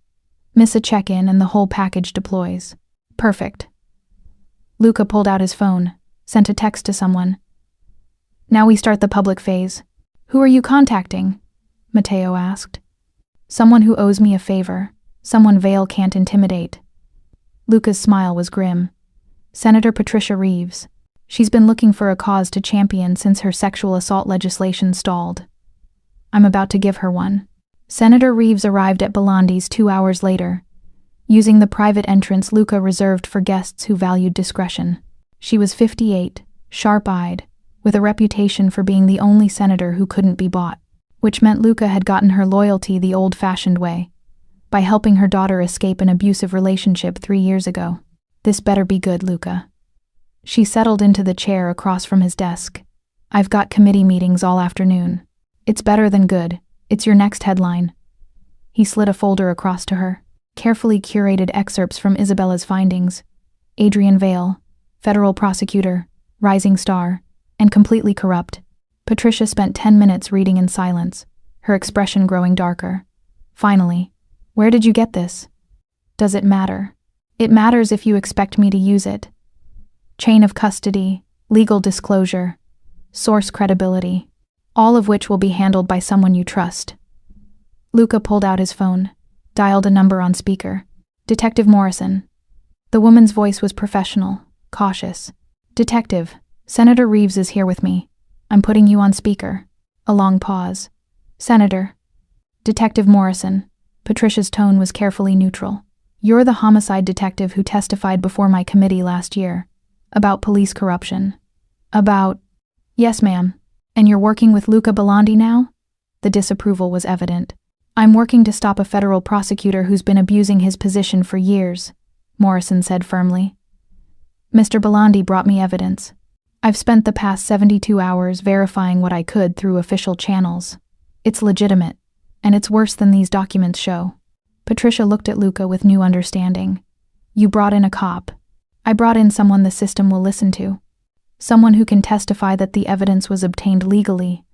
Miss a check-in and the whole package deploys. Perfect. Luca pulled out his phone, sent a text to someone. Now we start the public phase. Who are you contacting? Matteo asked. Someone who owes me a favor. Someone Vale can't intimidate. Luca's smile was grim. Senator Patricia Reeves. She's been looking for a cause to champion since her sexual assault legislation stalled. I'm about to give her one. Senator Reeves arrived at Belandi's 2 hours later, using the private entrance Luca reserved for guests who valued discretion. She was 58, sharp-eyed, with a reputation for being the only senator who couldn't be bought, which meant Luca had gotten her loyalty the old-fashioned way, by helping her daughter escape an abusive relationship 3 years ago. This better be good, Luca. She settled into the chair across from his desk. I've got committee meetings all afternoon. It's better than good. It's your next headline. He slid a folder across to her. Carefully curated excerpts from Isabella's findings. Adrian Vale, federal prosecutor, rising star, and completely corrupt. Patricia spent 10 minutes reading in silence, her expression growing darker. Finally, where did you get this? Does it matter? It matters if you expect me to use it. Chain of custody, legal disclosure, source credibility, all of which will be handled by someone you trust. Luca pulled out his phone, dialed a number on speaker. Detective Morrison. The woman's voice was professional, cautious. Detective, Senator Reeves is here with me. I'm putting you on speaker. A long pause. Senator. Detective Morrison. Patricia's tone was carefully neutral. You're the homicide detective who testified before my committee last year. About police corruption. About… Yes, ma'am. And you're working with Luca Belandi now? The disapproval was evident. I'm working to stop a federal prosecutor who's been abusing his position for years, Morrison said firmly. Mr. Belandi brought me evidence. I've spent the past 72 hours verifying what I could through official channels. It's legitimate, and it's worse than these documents show. Patricia looked at Luca with new understanding. You brought in a cop. I brought in someone the system will listen to. Someone who can testify that the evidence was obtained legally,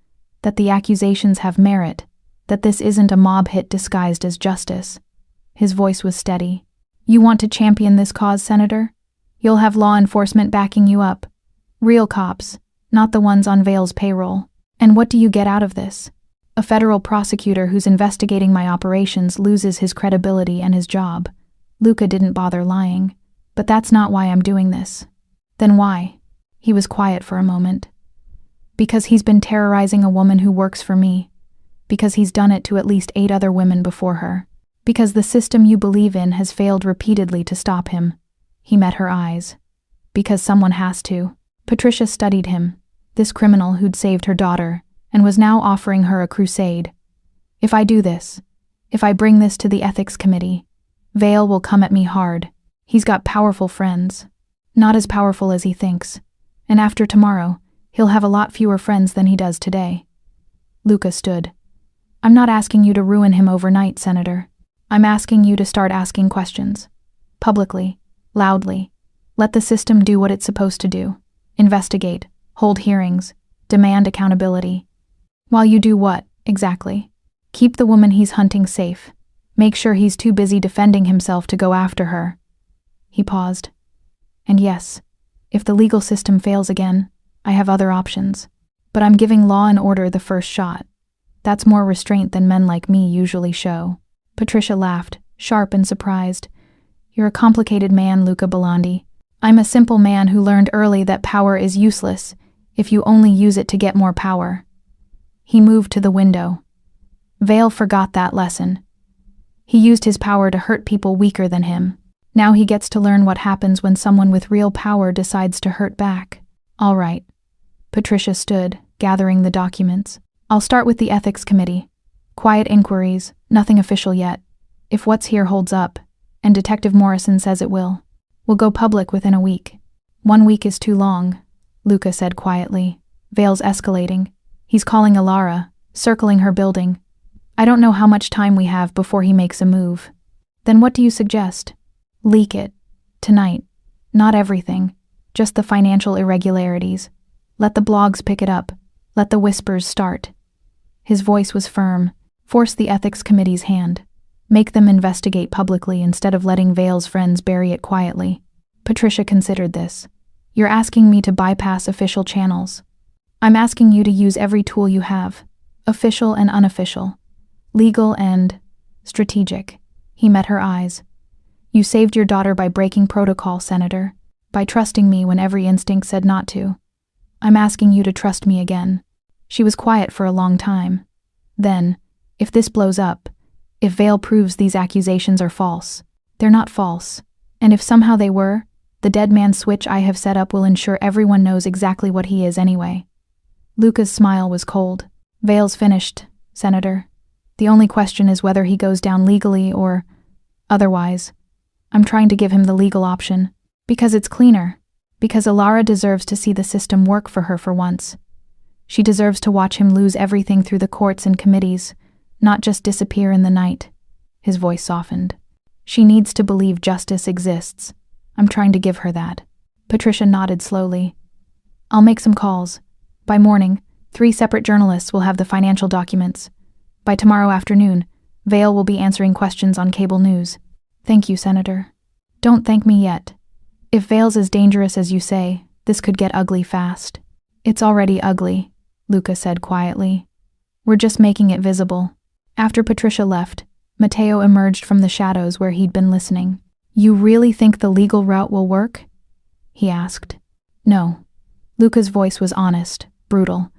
that the accusations have merit, that this isn't a mob hit disguised as justice. His voice was steady. You want to champion this cause, Senator? You'll have law enforcement backing you up. Real cops, not the ones on Vale's payroll. And what do you get out of this? A federal prosecutor who's investigating my operations loses his credibility and his job. Luca didn't bother lying. But that's not why I'm doing this. Then why? He was quiet for a moment. Because he's been terrorizing a woman who works for me. Because he's done it to at least 8 other women before her. Because the system you believe in has failed repeatedly to stop him. He met her eyes. Because someone has to. Patricia studied him, this criminal who'd saved her daughter, and was now offering her a crusade. If I do this, if I bring this to the ethics committee, Vale will come at me hard. He's got powerful friends. Not as powerful as he thinks. And after tomorrow, he'll have a lot fewer friends than he does today. Luca stood. I'm not asking you to ruin him overnight, Senator. I'm asking you to start asking questions. Publicly, loudly. Let the system do what it's supposed to do. Investigate, hold hearings, demand accountability. While you do what, exactly? Keep the woman he's hunting safe. Make sure he's too busy defending himself to go after her. He paused. And yes, if the legal system fails again, I have other options. But I'm giving law and order the first shot. That's more restraint than men like me usually show. Patricia laughed, sharp and surprised. You're a complicated man, Luca Belandi. I'm a simple man who learned early that power is useless if you only use it to get more power. He moved to the window. Vale forgot that lesson. He used his power to hurt people weaker than him. Now he gets to learn what happens when someone with real power decides to hurt back. All right. Patricia stood, gathering the documents. I'll start with the ethics committee. Quiet inquiries, nothing official yet. If what's here holds up, and Detective Morrison says it will, we'll go public within a week. 1 week is too long, Luca said quietly. Vale's escalating. He's calling Alara, circling her building. I don't know how much time we have before he makes a move. Then what do you suggest? Leak it. Tonight. Not everything. Just the financial irregularities. Let the blogs pick it up. Let the whispers start. His voice was firm. Force the ethics committee's hand. Make them investigate publicly instead of letting Vale's friends bury it quietly. Patricia considered this. You're asking me to bypass official channels. I'm asking you to use every tool you have. Official and unofficial. Legal and strategic. He met her eyes. You saved your daughter by breaking protocol, Senator. By trusting me when every instinct said not to. I'm asking you to trust me again. She was quiet for a long time. Then, if this blows up, if Vale proves these accusations are false, they're not false. And if somehow they were, the dead man switch I have set up will ensure everyone knows exactly what he is anyway. Luca's smile was cold. Vale's finished, Senator. The only question is whether he goes down legally or otherwise. I'm trying to give him the legal option. Because it's cleaner. Because Alara deserves to see the system work for her for once. She deserves to watch him lose everything through the courts and committees, not just disappear in the night. His voice softened. She needs to believe justice exists. I'm trying to give her that. Patricia nodded slowly. I'll make some calls. By morning, 3 separate journalists will have the financial documents. By tomorrow afternoon, Vale will be answering questions on cable news. Thank you, Senator. Don't thank me yet. If Vale's as dangerous as you say, this could get ugly fast. It's already ugly, Luca said quietly. We're just making it visible. After Patricia left, Matteo emerged from the shadows where he'd been listening. You really think the legal route will work? He asked. No. Luca's voice was honest, brutal.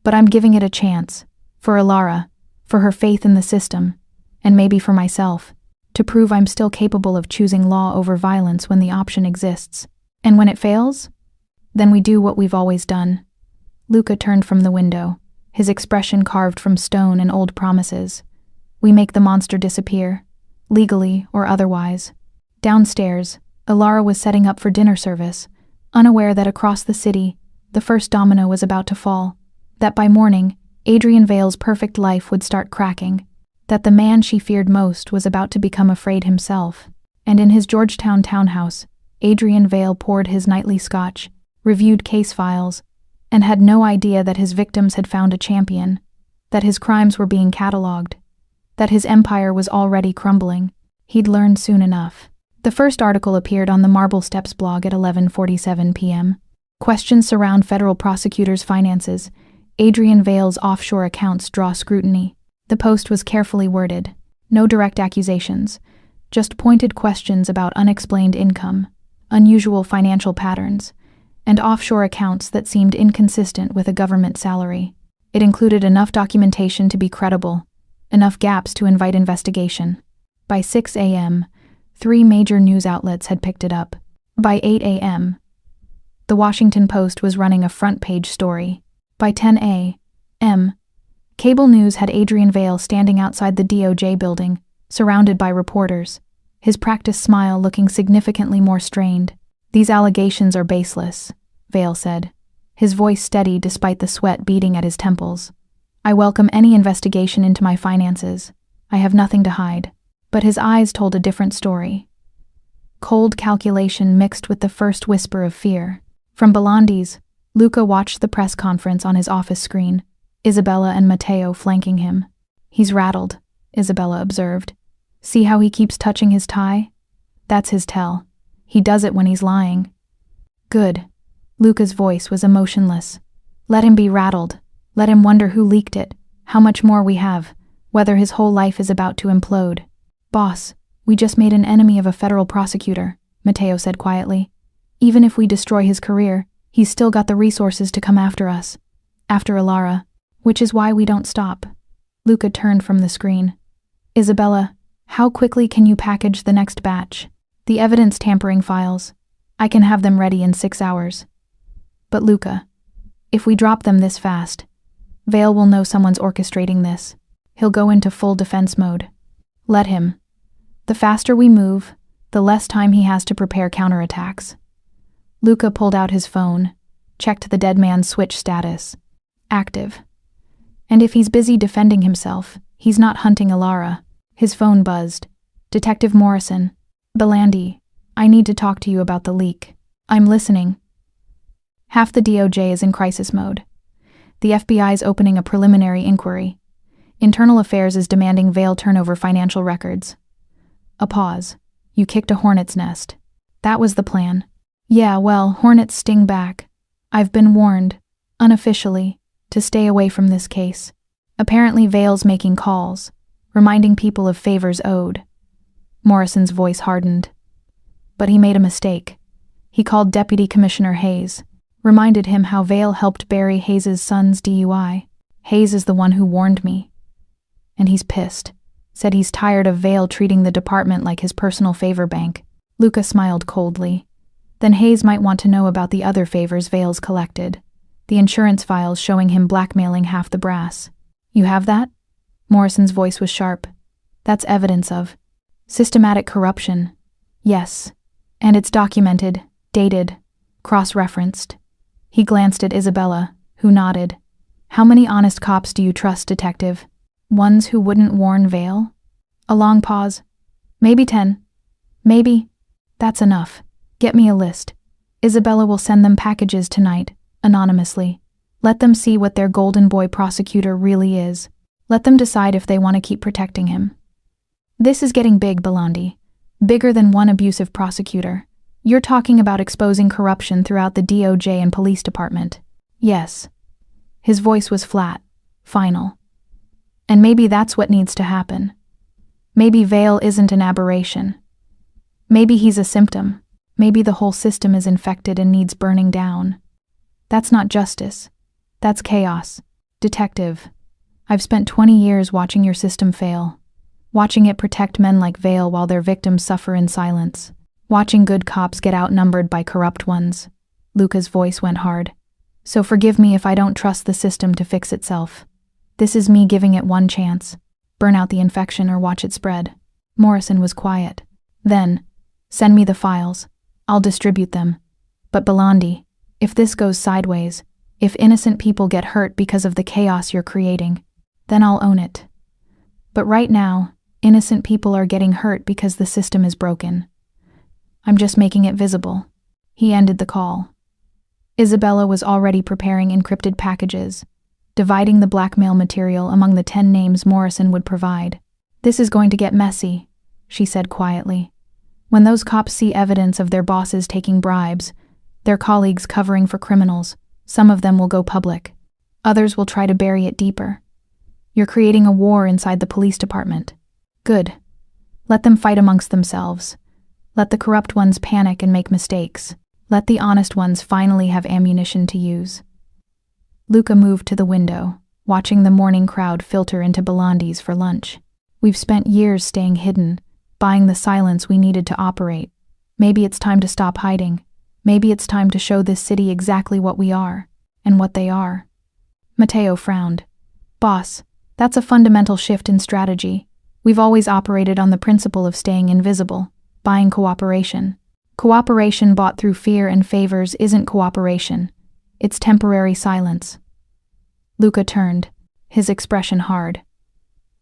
But I'm giving it a chance. For Alara, for her faith in the system, and maybe for myself, to prove I'm still capable of choosing law over violence when the option exists. And when it fails? Then we do what we've always done. Luca turned from the window, his expression carved from stone and old promises. We make the monster disappear, legally or otherwise. Downstairs, Alara was setting up for dinner service, unaware that across the city, the first domino was about to fall, that by morning, Adrian Vale's perfect life would start cracking, that the man she feared most was about to become afraid himself. And in his Georgetown townhouse, Adrian Vale poured his nightly scotch, reviewed case files, and had no idea that his victims had found a champion, that his crimes were being catalogued, that his empire was already crumbling. He'd learn soon enough. The first article appeared on the Marble Steps blog at 11:47 p.m. Questions surround federal prosecutors' finances. Adrian Vale's offshore accounts draw scrutiny. The post was carefully worded. No direct accusations, just pointed questions about unexplained income, unusual financial patterns, and offshore accounts that seemed inconsistent with a government salary. It included enough documentation to be credible, enough gaps to invite investigation. By 6 a.m., 3 major news outlets had picked it up. By 8 a.m., the Washington Post was running a front-page story. By 10 a.m., cable news had Adrian Vale standing outside the DOJ building, surrounded by reporters, his practiced smile looking significantly more strained. These allegations are baseless, Vale said, his voice steady despite the sweat beading at his temples. I welcome any investigation into my finances. I have nothing to hide. But his eyes told a different story. Cold calculation mixed with the first whisper of fear. From Belandi's, Luca watched the press conference on his office screen, Isabella and Matteo flanking him. He's rattled, Isabella observed. See how he keeps touching his tie? That's his tell. He does it when he's lying. Good. Luca's voice was emotionless. Let him be rattled. Let him wonder who leaked it, how much more we have, whether his whole life is about to implode. Boss, we just made an enemy of a federal prosecutor, Matteo said quietly. Even if we destroy his career, he's still got the resources to come after us. After Alara. Which is why we don't stop. Luca turned from the screen. Isabella, how quickly can you package the next batch? The evidence tampering files. I can have them ready in 6 hours. But Luca, if we drop them this fast, Vale will know someone's orchestrating this. He'll go into full defense mode. Let him. The faster we move, the less time he has to prepare counterattacks. Luca pulled out his phone, checked the dead man's switch status. Active. And if he's busy defending himself, he's not hunting Alara. His phone buzzed. Detective Morrison. Belandi, I need to talk to you about the leak. I'm listening. Half the DOJ is in crisis mode. The FBI's opening a preliminary inquiry. Internal Affairs is demanding Vale turn over financial records. A pause. You kicked a hornet's nest. That was the plan. Yeah, well, hornets sting back. I've been warned, unofficially, to stay away from this case. Apparently Vale's making calls, reminding people of favors owed. Morrison's voice hardened. But he made a mistake. He called Deputy Commissioner Hayes, reminded him how Vale helped bury Hayes's son's DUI. Hayes is the one who warned me. And he's pissed. Said he's tired of Vale treating the department like his personal favor bank. Luca smiled coldly. Then Hayes might want to know about the other favors Vale's collected. The insurance files showing him blackmailing half the brass. You have that? Morrison's voice was sharp. That's evidence of systematic corruption. Yes. And it's documented, dated, cross-referenced. He glanced at Isabella, who nodded. How many honest cops do you trust, Detective? Ones who wouldn't warn Vale? A long pause. Maybe 10. Maybe. That's enough. Get me a list. Isabella will send them packages tonight, anonymously. Let them see what their golden boy prosecutor really is. Let them decide if they want to keep protecting him. This is getting big, Belandi. Bigger than one abusive prosecutor. You're talking about exposing corruption throughout the DOJ and police department. Yes. His voice was flat, final. And maybe that's what needs to happen. Maybe Vale isn't an aberration. Maybe he's a symptom. Maybe the whole system is infected and needs burning down. That's not justice. That's chaos. Detective, I've spent 20 years watching your system fail. Watching it protect men like Vale while their victims suffer in silence. Watching good cops get outnumbered by corrupt ones. Luca's voice went hard. So forgive me if I don't trust the system to fix itself. This is me giving it one chance. Burn out the infection or watch it spread. Morrison was quiet. Then, send me the files. I'll distribute them. But Belandi, if this goes sideways, if innocent people get hurt because of the chaos you're creating, then I'll own it. But right now, innocent people are getting hurt because the system is broken. I'm just making it visible. He ended the call. Isabella was already preparing encrypted packages, dividing the blackmail material among the 10 names Morrison would provide. This is going to get messy, she said quietly. When those cops see evidence of their bosses taking bribes, their colleagues covering for criminals, some of them will go public. Others will try to bury it deeper. You're creating a war inside the police department. Good. Let them fight amongst themselves. Let the corrupt ones panic and make mistakes. Let the honest ones finally have ammunition to use. Luca moved to the window, watching the morning crowd filter into Belandi's for lunch. We've spent years staying hidden, buying the silence we needed to operate. Maybe it's time to stop hiding. Maybe it's time to show this city exactly what we are, and what they are. Matteo frowned. Boss, that's a fundamental shift in strategy. We've always operated on the principle of staying invisible, buying cooperation. Cooperation bought through fear and favors isn't cooperation. It's temporary silence. Luca turned, his expression hard.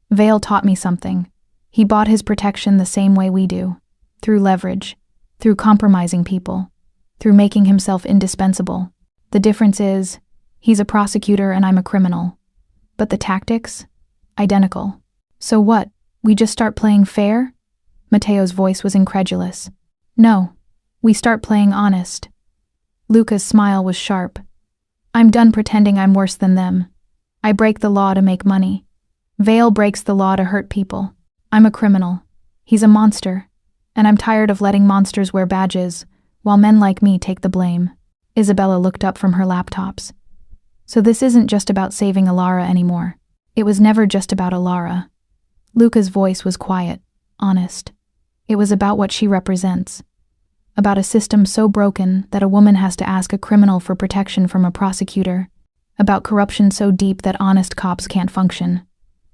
Vale taught me something. He bought his protection the same way we do, through leverage, through compromising people, through making himself indispensable. The difference is, he's a prosecutor and I'm a criminal. But the tactics? Identical. So what, we just start playing fair? Matteo's voice was incredulous. No, we start playing honest. Luca's smile was sharp. I'm done pretending I'm worse than them. I break the law to make money. Vale breaks the law to hurt people. I'm a criminal. He's a monster. And I'm tired of letting monsters wear badges, while men like me take the blame. Isabella looked up from her laptops. So this isn't just about saving Alara anymore. It was never just about Alara. Luca's voice was quiet, honest. It was about what she represents. About a system so broken that a woman has to ask a criminal for protection from a prosecutor. About corruption so deep that honest cops can't function.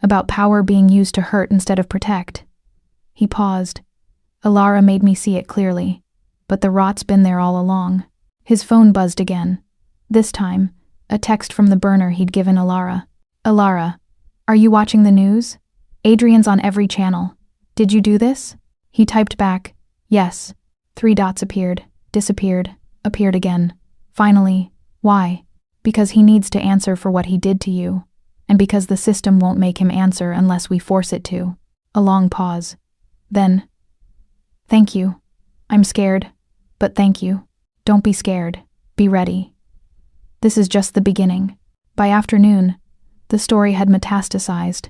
About power being used to hurt instead of protect. He paused. Alara made me see it clearly, but the rot's been there all along. His phone buzzed again. This time, a text from the burner he'd given Alara. Alara, are you watching the news? Adrian's on every channel. Did you do this? He typed back, yes. 3 dots appeared, disappeared, appeared again. Finally, why? Because he needs to answer for what he did to you, and because the system won't make him answer unless we force it to. A long pause. Then, thank you. I'm scared, but thank you. Don't be scared. Be ready. This is just the beginning. By afternoon, the story had metastasized.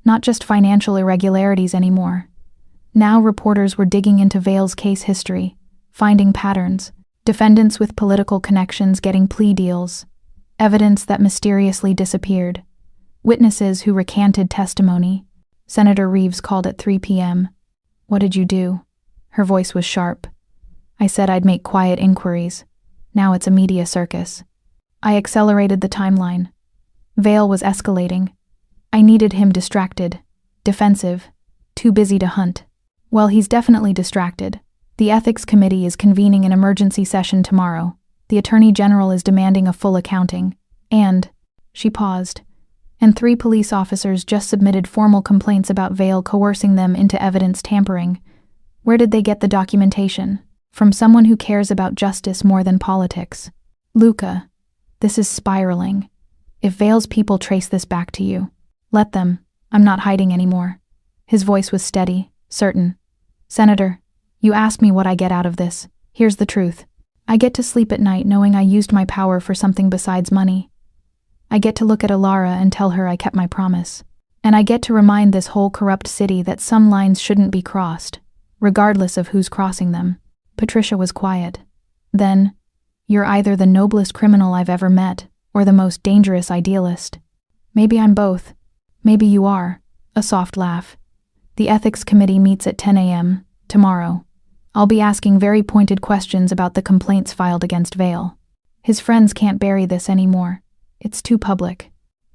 Not just financial irregularities anymore. Now reporters were digging into Vale's case history, finding patterns, defendants with political connections getting plea deals, evidence that mysteriously disappeared, witnesses who recanted testimony. Senator Reeves called at 3 p.m. What did you do? Her voice was sharp. I said I'd make quiet inquiries. Now it's a media circus. I accelerated the timeline. Vale was escalating. I needed him distracted, defensive, too busy to hunt. Well, he's definitely distracted. The Ethics Committee is convening an emergency session tomorrow. The Attorney General is demanding a full accounting. And, she paused, and 3 police officers just submitted formal complaints about Vale coercing them into evidence tampering. Where did they get the documentation? From someone who cares about justice more than politics. Luca, this is spiraling. If Vale's people trace this back to you, let them. I'm not hiding anymore. His voice was steady, certain. Senator, you asked me what I get out of this. Here's the truth. I get to sleep at night knowing I used my power for something besides money. I get to look at Alara and tell her I kept my promise. And I get to remind this whole corrupt city that some lines shouldn't be crossed, regardless of who's crossing them. Patricia was quiet. Then, you're either the noblest criminal I've ever met, or the most dangerous idealist. Maybe I'm both. Maybe you are. A soft laugh. The Ethics Committee meets at 10 a.m. tomorrow. I'll be asking very pointed questions about the complaints filed against Vale. His friends can't bury this anymore. It's too public.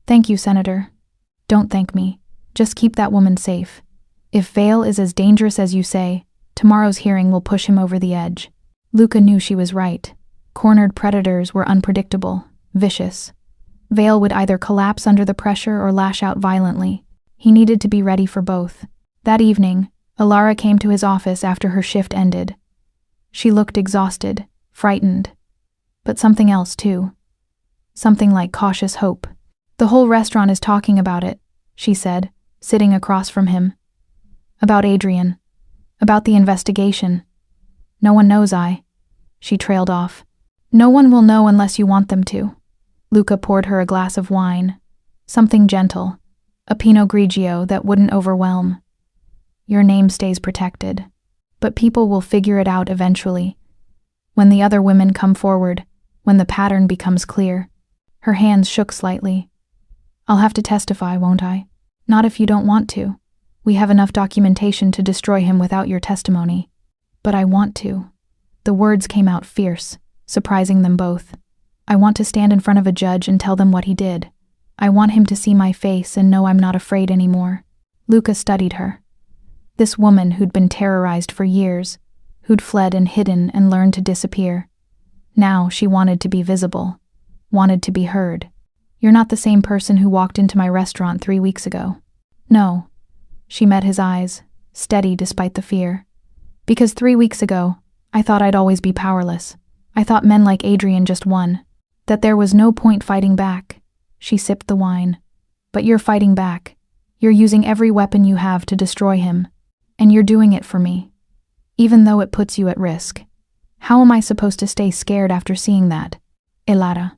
Thank you, Senator. Don't thank me. Just keep that woman safe. If Vale is as dangerous as you say, tomorrow's hearing will push him over the edge. Luca knew she was right. Cornered predators were unpredictable, vicious. Vale would either collapse under the pressure or lash out violently. He needed to be ready for both. That evening, Alara came to his office after her shift ended. She looked exhausted, frightened. But something else, too. Something like cautious hope. The whole restaurant is talking about it, she said, sitting across from him. About Adrian. About the investigation. No one knows she trailed off. No one will know unless you want them to. Luca poured her a glass of wine. Something gentle. A Pinot Grigio that wouldn't overwhelm. Your name stays protected. But people will figure it out eventually. When the other women come forward, when the pattern becomes clear. Her hands shook slightly. I'll have to testify, won't I? Not if you don't want to. We have enough documentation to destroy him without your testimony. But I want to. The words came out fierce, surprising them both. I want to stand in front of a judge and tell them what he did. I want him to see my face and know I'm not afraid anymore. Luca studied her. This woman who'd been terrorized for years, who'd fled and hidden and learned to disappear. Now she wanted to be visible, wanted to be heard. You're not the same person who walked into my restaurant 3 weeks ago. No. She met his eyes, steady despite the fear. Because 3 weeks ago, I thought I'd always be powerless. I thought men like Adrian just won. That there was no point fighting back. She sipped the wine. But you're fighting back. You're using every weapon you have to destroy him. And you're doing it for me. Even though it puts you at risk. How am I supposed to stay scared after seeing that? Elara.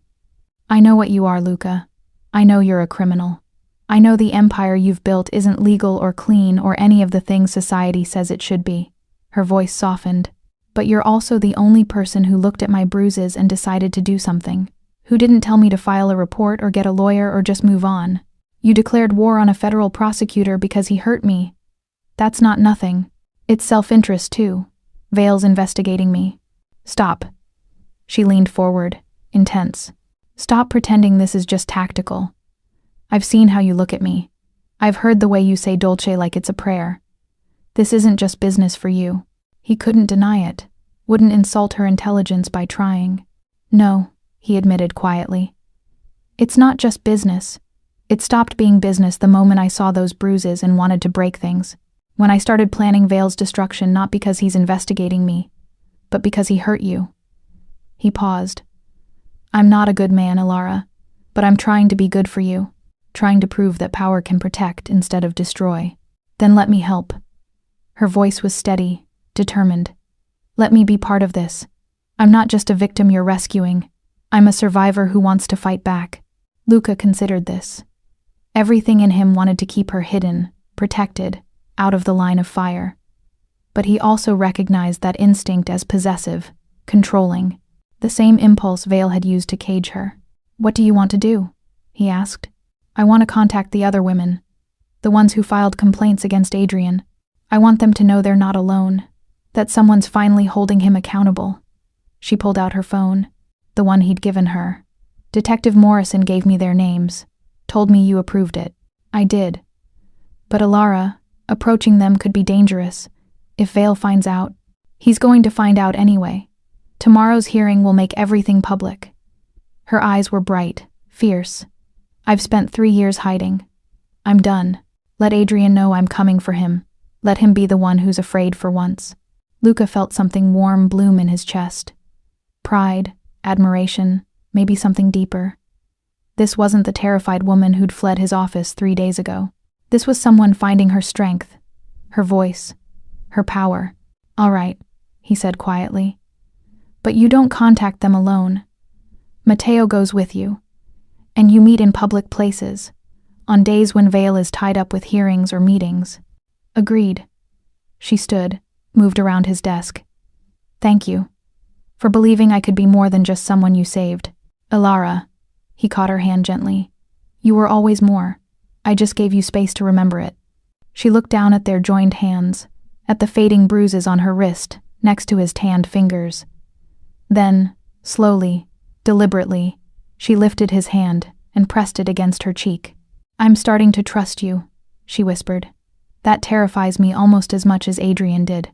I know what you are, Luca. I know you're a criminal. I know the empire you've built isn't legal or clean or any of the things society says it should be. Her voice softened. But you're also the only person who looked at my bruises and decided to do something. Who didn't tell me to file a report or get a lawyer or just move on. You declared war on a federal prosecutor because he hurt me. That's not nothing. It's self-interest, too. Vale's investigating me. Stop. She leaned forward, intense. Stop pretending this is just tactical. I've seen how you look at me. I've heard the way you say dolce like it's a prayer. This isn't just business for you. He couldn't deny it. Wouldn't insult her intelligence by trying. No, he admitted quietly. It's not just business. It stopped being business the moment I saw those bruises and wanted to break things. When I started planning Vale's destruction not because he's investigating me, but because he hurt you. He paused. I'm not a good man, Alara, but I'm trying to be good for you, trying to prove that power can protect instead of destroy. Then let me help. Her voice was steady, determined. Let me be part of this. I'm not just a victim you're rescuing. I'm a survivor who wants to fight back. Luca considered this. Everything in him wanted to keep her hidden, protected, out of the line of fire. But he also recognized that instinct as possessive, controlling, the same impulse Vale had used to cage her. What do you want to do? He asked. I want to contact the other women, the ones who filed complaints against Adrian. I want them to know they're not alone, that someone's finally holding him accountable. She pulled out her phone, the one he'd given her. Detective Morrison gave me their names, told me you approved it. I did. But Alara, approaching them could be dangerous. If Vale finds out, he's going to find out anyway. Tomorrow's hearing will make everything public. Her eyes were bright, fierce. I've spent 3 years hiding. I'm done. Let Adrian know I'm coming for him. Let him be the one who's afraid for once. Luca felt something warm bloom in his chest. Pride, admiration, maybe something deeper. This wasn't the terrified woman who'd fled his office 3 days ago. This was someone finding her strength, her voice, her power. All right, he said quietly. But you don't contact them alone. Matteo goes with you. And you meet in public places, on days when Vale is tied up with hearings or meetings. Agreed. She stood, moved around his desk. Thank you. For believing I could be more than just someone you saved. Alara. He caught her hand gently. You were always more. I just gave you space to remember it. She looked down at their joined hands, at the fading bruises on her wrist, next to his tanned fingers. Then, slowly, deliberately, she lifted his hand and pressed it against her cheek. I'm starting to trust you, she whispered. That terrifies me almost as much as Adrian did.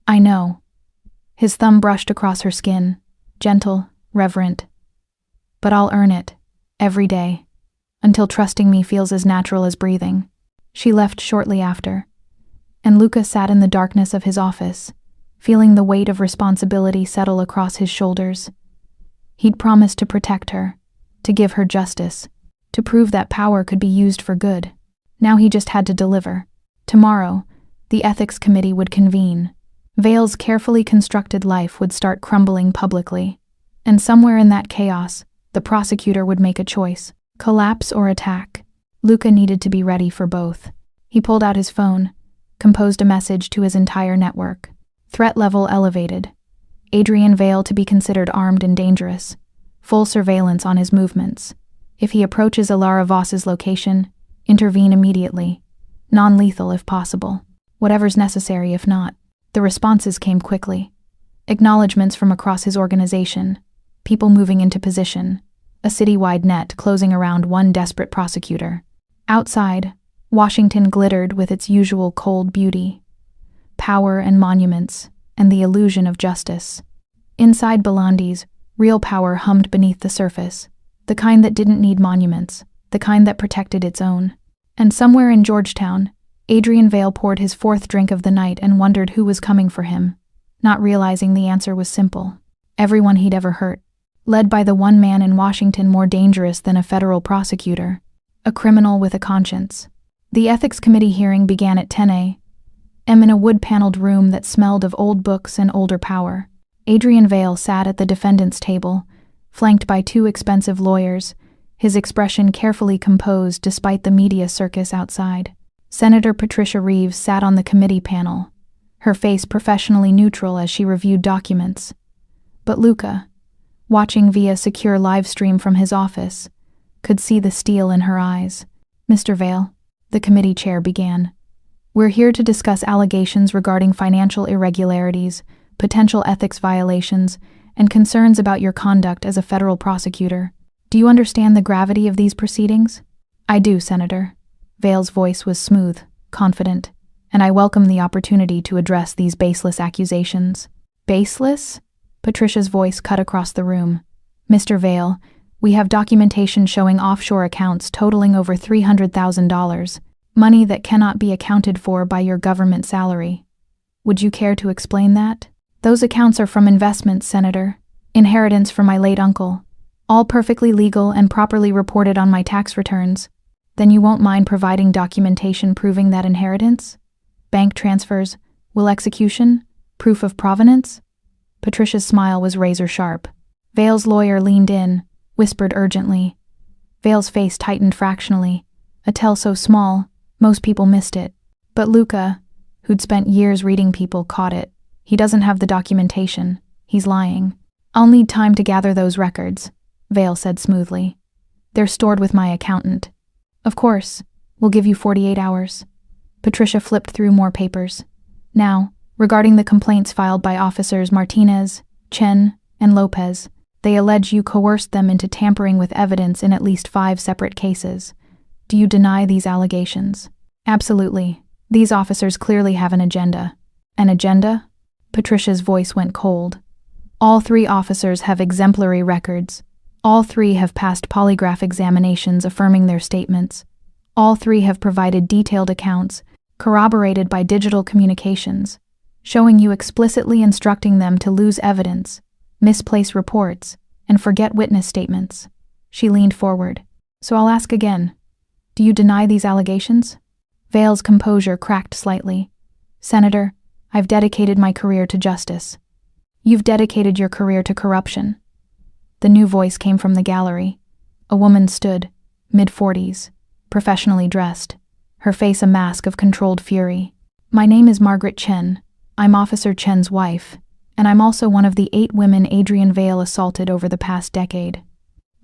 I know. His thumb brushed across her skin, gentle, reverent. But I'll earn it, every day, until trusting me feels as natural as breathing. She left shortly after, and Luca sat in the darkness of his office, feeling the weight of responsibility settle across his shoulders. He'd promised to protect her, to give her justice, to prove that power could be used for good. Now he just had to deliver. Tomorrow, the ethics committee would convene. Vale's carefully constructed life would start crumbling publicly, and somewhere in that chaos, the prosecutor would make a choice, collapse or attack. Luca needed to be ready for both. He pulled out his phone, composed a message to his entire network. Threat level elevated. Adrian Vale to be considered armed and dangerous. Full surveillance on his movements. If he approaches Alara Voss's location, intervene immediately. Non-lethal if possible. Whatever's necessary if not. The responses came quickly. Acknowledgements from across his organization. People moving into position. A citywide net closing around one desperate prosecutor. Outside, Washington glittered with its usual cold beauty. Power and monuments, and the illusion of justice. Inside Belandi's, real power hummed beneath the surface. The kind that didn't need monuments. The kind that protected its own. And somewhere in Georgetown, Adrian Vale poured his 4th drink of the night and wondered who was coming for him, not realizing the answer was simple. Everyone he'd ever hurt. Led by the one man in Washington more dangerous than a federal prosecutor. A criminal with a conscience. The ethics committee hearing began at 10 a.m. in a wood-paneled room that smelled of old books and older power. Adrian Vale sat at the defendant's table, flanked by 2 expensive lawyers, his expression carefully composed despite the media circus outside. Senator Patricia Reeves sat on the committee panel, her face professionally neutral as she reviewed documents. But Luca, watching via secure live stream from his office, could see the steel in her eyes. Mr. Vale, the committee chair began. We're here to discuss allegations regarding financial irregularities, potential ethics violations, and concerns about your conduct as a federal prosecutor. Do you understand the gravity of these proceedings? I do, Senator. Vale's voice was smooth, confident, and I welcome the opportunity to address these baseless accusations. Baseless? Patricia's voice cut across the room. Mr. Vale, we have documentation showing offshore accounts totaling over $300,000, money that cannot be accounted for by your government salary. Would you care to explain that? Those accounts are from investments, Senator. Inheritance from my late uncle. All perfectly legal and properly reported on my tax returns. Then you won't mind providing documentation proving that inheritance? Bank transfers, will execution, proof of provenance? Patricia's smile was razor sharp. Vale's lawyer leaned in, whispered urgently. Vale's face tightened fractionally. A tell so small, most people missed it. But Luca, who'd spent years reading people, caught it. He doesn't have the documentation. He's lying. I'll need time to gather those records, Vale said smoothly. They're stored with my accountant. Of course, we'll give you 48 hours. Patricia flipped through more papers. Now, regarding the complaints filed by officers Martinez, Chen, and Lopez, they allege you coerced them into tampering with evidence in at least 5 separate cases. Do you deny these allegations? Absolutely. These officers clearly have an agenda. An agenda? Patricia's voice went cold. All 3 officers have exemplary records. All 3 have passed polygraph examinations affirming their statements. All 3 have provided detailed accounts, corroborated by digital communications, showing you explicitly instructing them to lose evidence, misplace reports, and forget witness statements. She leaned forward. So I'll ask again. Do you deny these allegations? Vale's composure cracked slightly. Senator, I've dedicated my career to justice. You've dedicated your career to corruption. The new voice came from the gallery. A woman stood, mid-40s, professionally dressed, her face a mask of controlled fury. My name is Margaret Chen. I'm Officer Chen's wife, and I'm also one of the 8 women Adrian Vale assaulted over the past decade.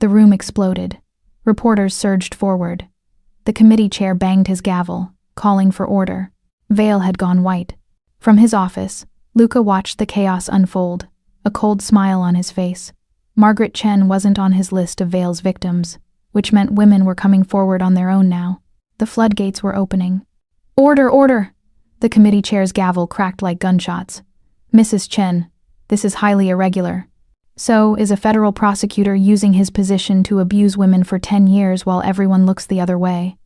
The room exploded. Reporters surged forward. The committee chair banged his gavel, calling for order. Vale had gone white. From his office, Luca watched the chaos unfold, a cold smile on his face. Margaret Chen wasn't on his list of Vale's victims, which meant women were coming forward on their own now. The floodgates were opening. Order, order! The committee chair's gavel cracked like gunshots. Mrs. Chen, this is highly irregular. So, is a federal prosecutor using his position to abuse women for 10 years while everyone looks the other way?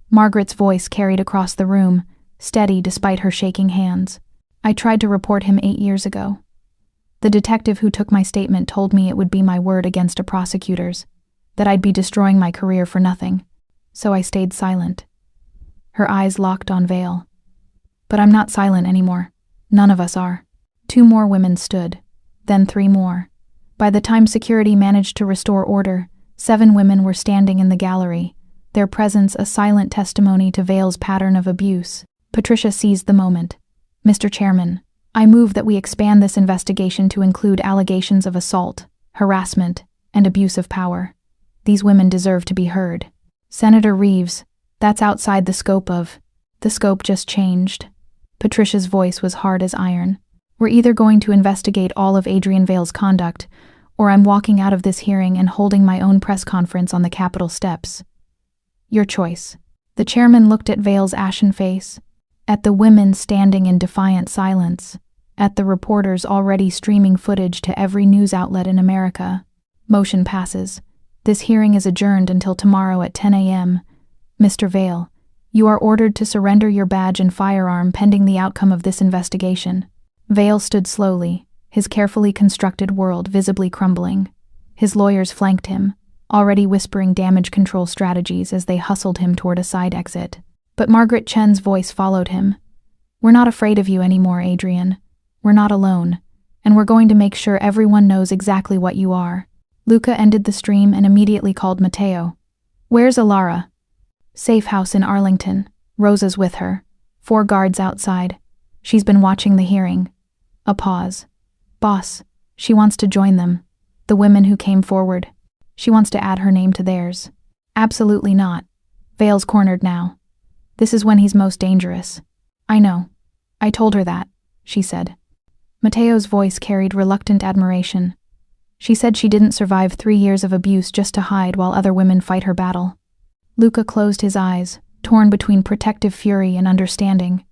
Margaret's voice carried across the room, steady despite her shaking hands. I tried to report him 8 years ago. The detective who took my statement told me it would be my word against a prosecutor's, that I'd be destroying my career for nothing. So I stayed silent. Her eyes locked on Vale. But I'm not silent anymore. None of us are. 2 more women stood, then 3 more. By the time security managed to restore order, 7 women were standing in the gallery, their presence a silent testimony to Vale's pattern of abuse. Patricia seized the moment. Mr. Chairman, I move that we expand this investigation to include allegations of assault, harassment, and abuse of power. These women deserve to be heard. Senator Reeves, that's outside the scope of... The scope just changed. Patricia's voice was hard as iron. We're either going to investigate all of Adrian Vale's conduct, or I'm walking out of this hearing and holding my own press conference on the Capitol steps. Your choice. The chairman looked at Vale's ashen face, at the women standing in defiant silence, at the reporters already streaming footage to every news outlet in America. Motion passes. This hearing is adjourned until tomorrow at 10 a.m. Mr. Vale, you are ordered to surrender your badge and firearm pending the outcome of this investigation. Vale stood slowly, his carefully constructed world visibly crumbling. His lawyers flanked him, already whispering damage control strategies as they hustled him toward a side exit. But Margaret Chen's voice followed him. We're not afraid of you anymore, Adrian. We're not alone, and we're going to make sure everyone knows exactly what you are. Luca ended the stream and immediately called Mateo. Where's Alara? Safe house in Arlington. Rosa's with her. 4 guards outside. She's been watching the hearing. A pause. Boss, she wants to join them. The women who came forward. She wants to add her name to theirs. Absolutely not. Vale's cornered now. This is when he's most dangerous. I know. I told her that, she said. Mateo's voice carried reluctant admiration. She said she didn't survive 3 years of abuse just to hide while other women fight her battle. Luca closed his eyes, torn between protective fury and understanding.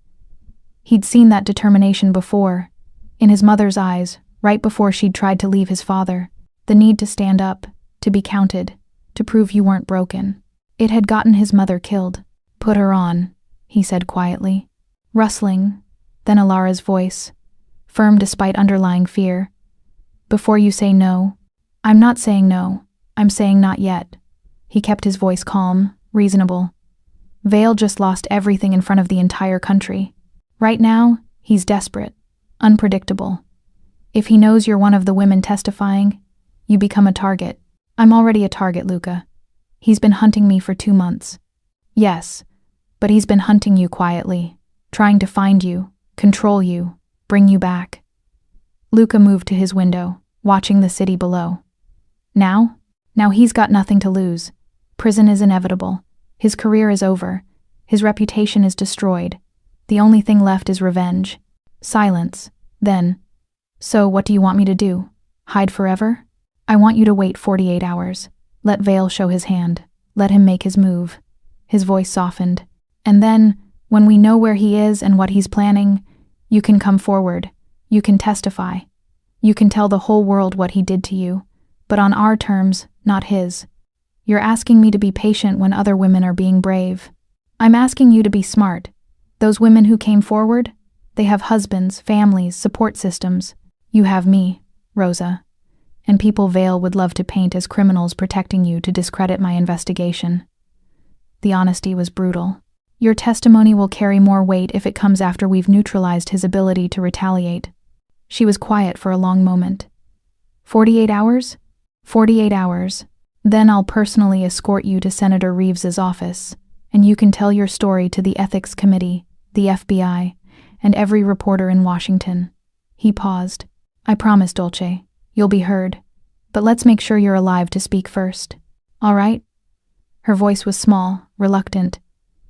He'd seen that determination before, in his mother's eyes, right before she'd tried to leave his father. The need to stand up, to be counted, to prove you weren't broken. It had gotten his mother killed. Put her on, he said quietly. Rustling, then Alara's voice, firm despite underlying fear. Before you say no, I'm not saying no. I'm saying not yet. He kept his voice calm, reasonable. Vale just lost everything in front of the entire country. Right now, he's desperate, unpredictable. If he knows you're one of the women testifying, you become a target. I'm already a target, Luca. He's been hunting me for 2 months. Yes, but he's been hunting you quietly, trying to find you, control you, bring you back. Luca moved to his window, watching the city below. Now he's got nothing to lose. Prison is inevitable. His career is over. His reputation is destroyed. The only thing left is revenge. Silence. Then, so what do you want me to do? Hide forever? I want you to wait 48 hours. Let Vale show his hand. Let him make his move. His voice softened. And then, when we know where he is and what he's planning, you can come forward. You can testify. You can tell the whole world what he did to you, but on our terms, not his. You're asking me to be patient when other women are being brave. I'm asking you to be smart. Those women who came forward, they have husbands, families, support systems. You have me, Rosa. And people Vale would love to paint as criminals protecting you to discredit my investigation. The honesty was brutal. Your testimony will carry more weight if it comes after we've neutralized his ability to retaliate. She was quiet for a long moment. 48 hours? 48 hours. Then I'll personally escort you to Senator Reeves's office, and you can tell your story to the Ethics Committee, the FBI, and every reporter in Washington. He paused. I promise, Dolce. You'll be heard. But let's make sure you're alive to speak first. All right? Her voice was small, reluctant.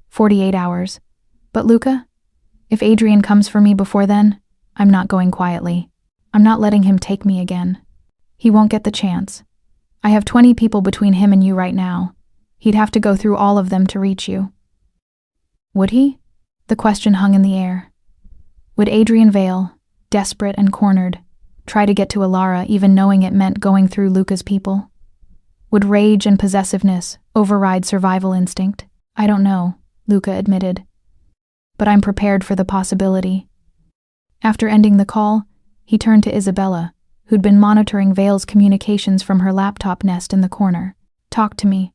48 hours. But Luca? If Adrian comes for me before then, I'm not going quietly. I'm not letting him take me again. He won't get the chance. I have 20 people between him and you right now. He'd have to go through all of them to reach you. Would he? The question hung in the air. Would Adrian Vale, desperate and cornered, try to get to Alara even knowing it meant going through Luca's people? Would rage and possessiveness override survival instinct? I don't know, Luca admitted. But I'm prepared for the possibility. After ending the call, he turned to Isabella, who'd been monitoring Vale's communications from her laptop nest in the corner. Talk to me.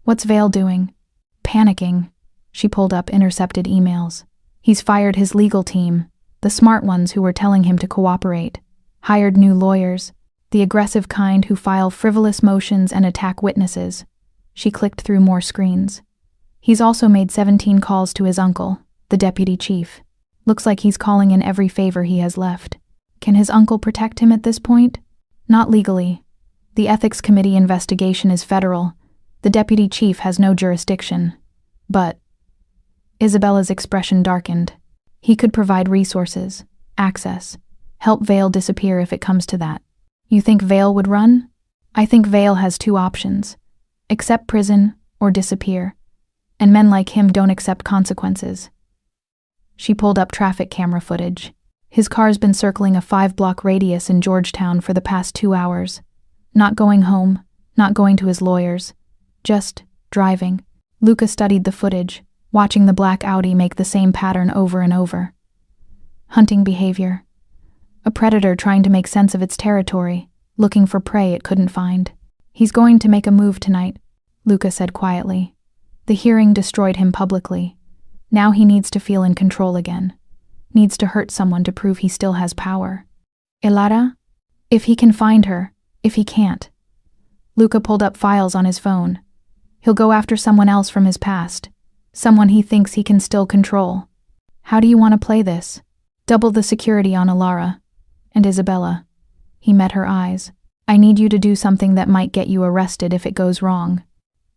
What's Vale doing? Panicking. She pulled up intercepted emails. He's fired his legal team, the smart ones who were telling him to cooperate, hired new lawyers, the aggressive kind who file frivolous motions and attack witnesses. She clicked through more screens. He's also made 17 calls to his uncle, the deputy chief. Looks like he's calling in every favor he has left. Can his uncle protect him at this point? Not legally. The Ethics Committee investigation is federal. The deputy chief has no jurisdiction. But Isabella's expression darkened. He could provide resources, access, help Vale disappear if it comes to that. You think Vale would run? I think Vale has 2 options. Accept prison or disappear. And men like him don't accept consequences. She pulled up traffic camera footage. His car's been circling a 5-block radius in Georgetown for the past 2 hours. Not going home, not going to his lawyers. Just driving. Luca studied the footage, watching the black Audi make the same pattern over and over. Hunting behavior. A predator trying to make sense of its territory, looking for prey it couldn't find. He's going to make a move tonight, Luca said quietly. The hearing destroyed him publicly. Now he needs to feel in control again. Needs to hurt someone to prove he still has power. Elara? If he can find her, if he can't. Luca pulled up files on his phone. He'll go after someone else from his past. Someone he thinks he can still control. How do you want to play this? Double the security on Alara. And Isabella. He met her eyes. I need you to do something that might get you arrested if it goes wrong.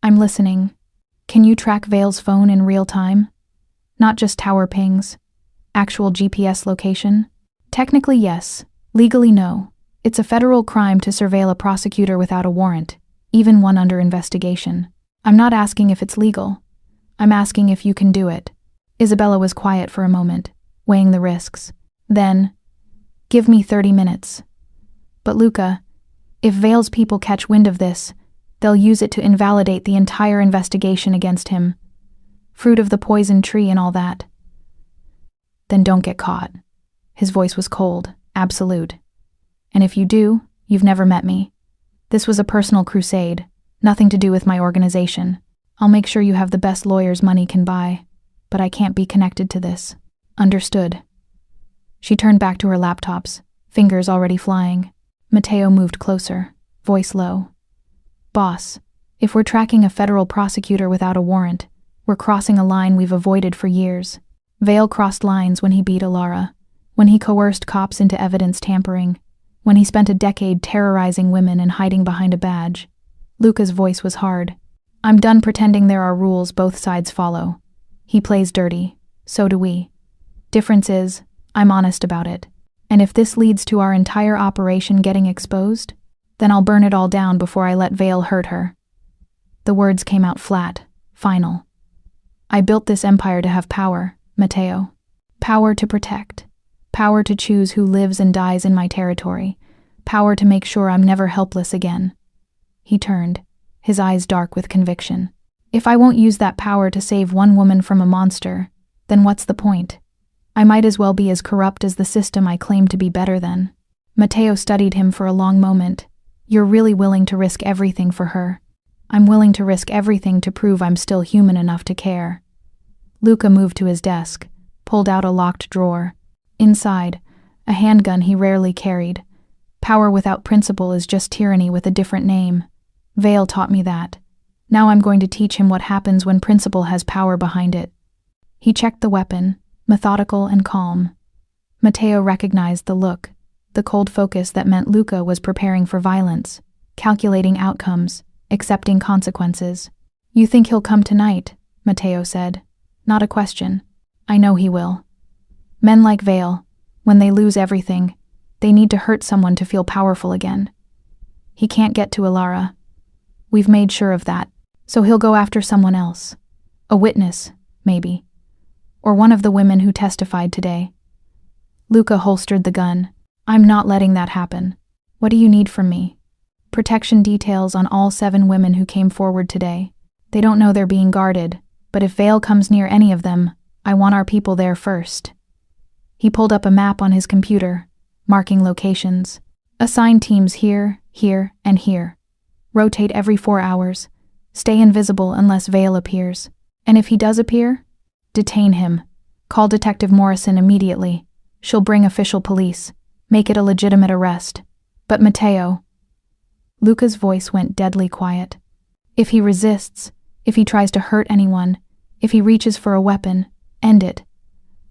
I'm listening. Can you track Vale's phone in real time? Not just tower pings. Actual GPS location? Technically, yes. Legally, no. It's a federal crime to surveil a prosecutor without a warrant, even one under investigation. I'm not asking if it's legal. I'm asking if you can do it. Isabella was quiet for a moment, weighing the risks. Then, give me 30 minutes. But Luca, if Vale's people catch wind of this, they'll use it to invalidate the entire investigation against him. Fruit of the poison tree and all that. Then don't get caught. His voice was cold, absolute. And if you do, you've never met me. This was a personal crusade, Nothing to do with my organization. I'll make sure you have the best lawyers money can buy, but I can't be connected to this. Understood. She turned back to her laptops, fingers already flying. Mateo moved closer, voice low. Boss, if we're tracking a federal prosecutor without a warrant, we're crossing a line we've avoided for years. Vale crossed lines when he beat Alara, when he coerced cops into evidence tampering, when he spent a decade terrorizing women and hiding behind a badge. Luca's voice was hard. I'm done pretending there are rules both sides follow. He plays dirty. So do we. Difference is, I'm honest about it. And if this leads to our entire operation getting exposed, then I'll burn it all down before I let Vale hurt her. The words came out flat, final. I built this empire to have power, Mateo. Power to protect. Power to choose who lives and dies in my territory. Power to make sure I'm never helpless again. He turned, his eyes dark with conviction. If I won't use that power to save one woman from a monster, then what's the point? I might as well be as corrupt as the system I claim to be better than. Mateo studied him for a long moment. You're really willing to risk everything for her. I'm willing to risk everything to prove I'm still human enough to care. Luca moved to his desk, pulled out a locked drawer. Inside, a handgun he rarely carried. Power without principle is just tyranny with a different name. Vale taught me that. Now I'm going to teach him what happens when principle has power behind it. He checked the weapon, methodical and calm. Mateo recognized the look, the cold focus that meant Luca was preparing for violence, calculating outcomes, accepting consequences. You think he'll come tonight? Mateo said. Not a question. I know he will. Men like Vale, when they lose everything, they need to hurt someone to feel powerful again. He can't get to Alara. We've made sure of that, so he'll go after someone else. A witness, maybe. Or one of the women who testified today. Luca holstered the gun. I'm not letting that happen. What do you need from me? Protection details on all 7 women who came forward today. They don't know they're being guarded, but if Vale comes near any of them, I want our people there first. He pulled up a map on his computer, marking locations. Assign teams here, here, and here. Rotate every 4 hours. Stay invisible unless Vale appears. And if he does appear, detain him. Call Detective Morrison immediately. She'll bring official police. Make it a legitimate arrest. But Mateo... Luca's voice went deadly quiet. If he resists, if he tries to hurt anyone, if he reaches for a weapon, end it.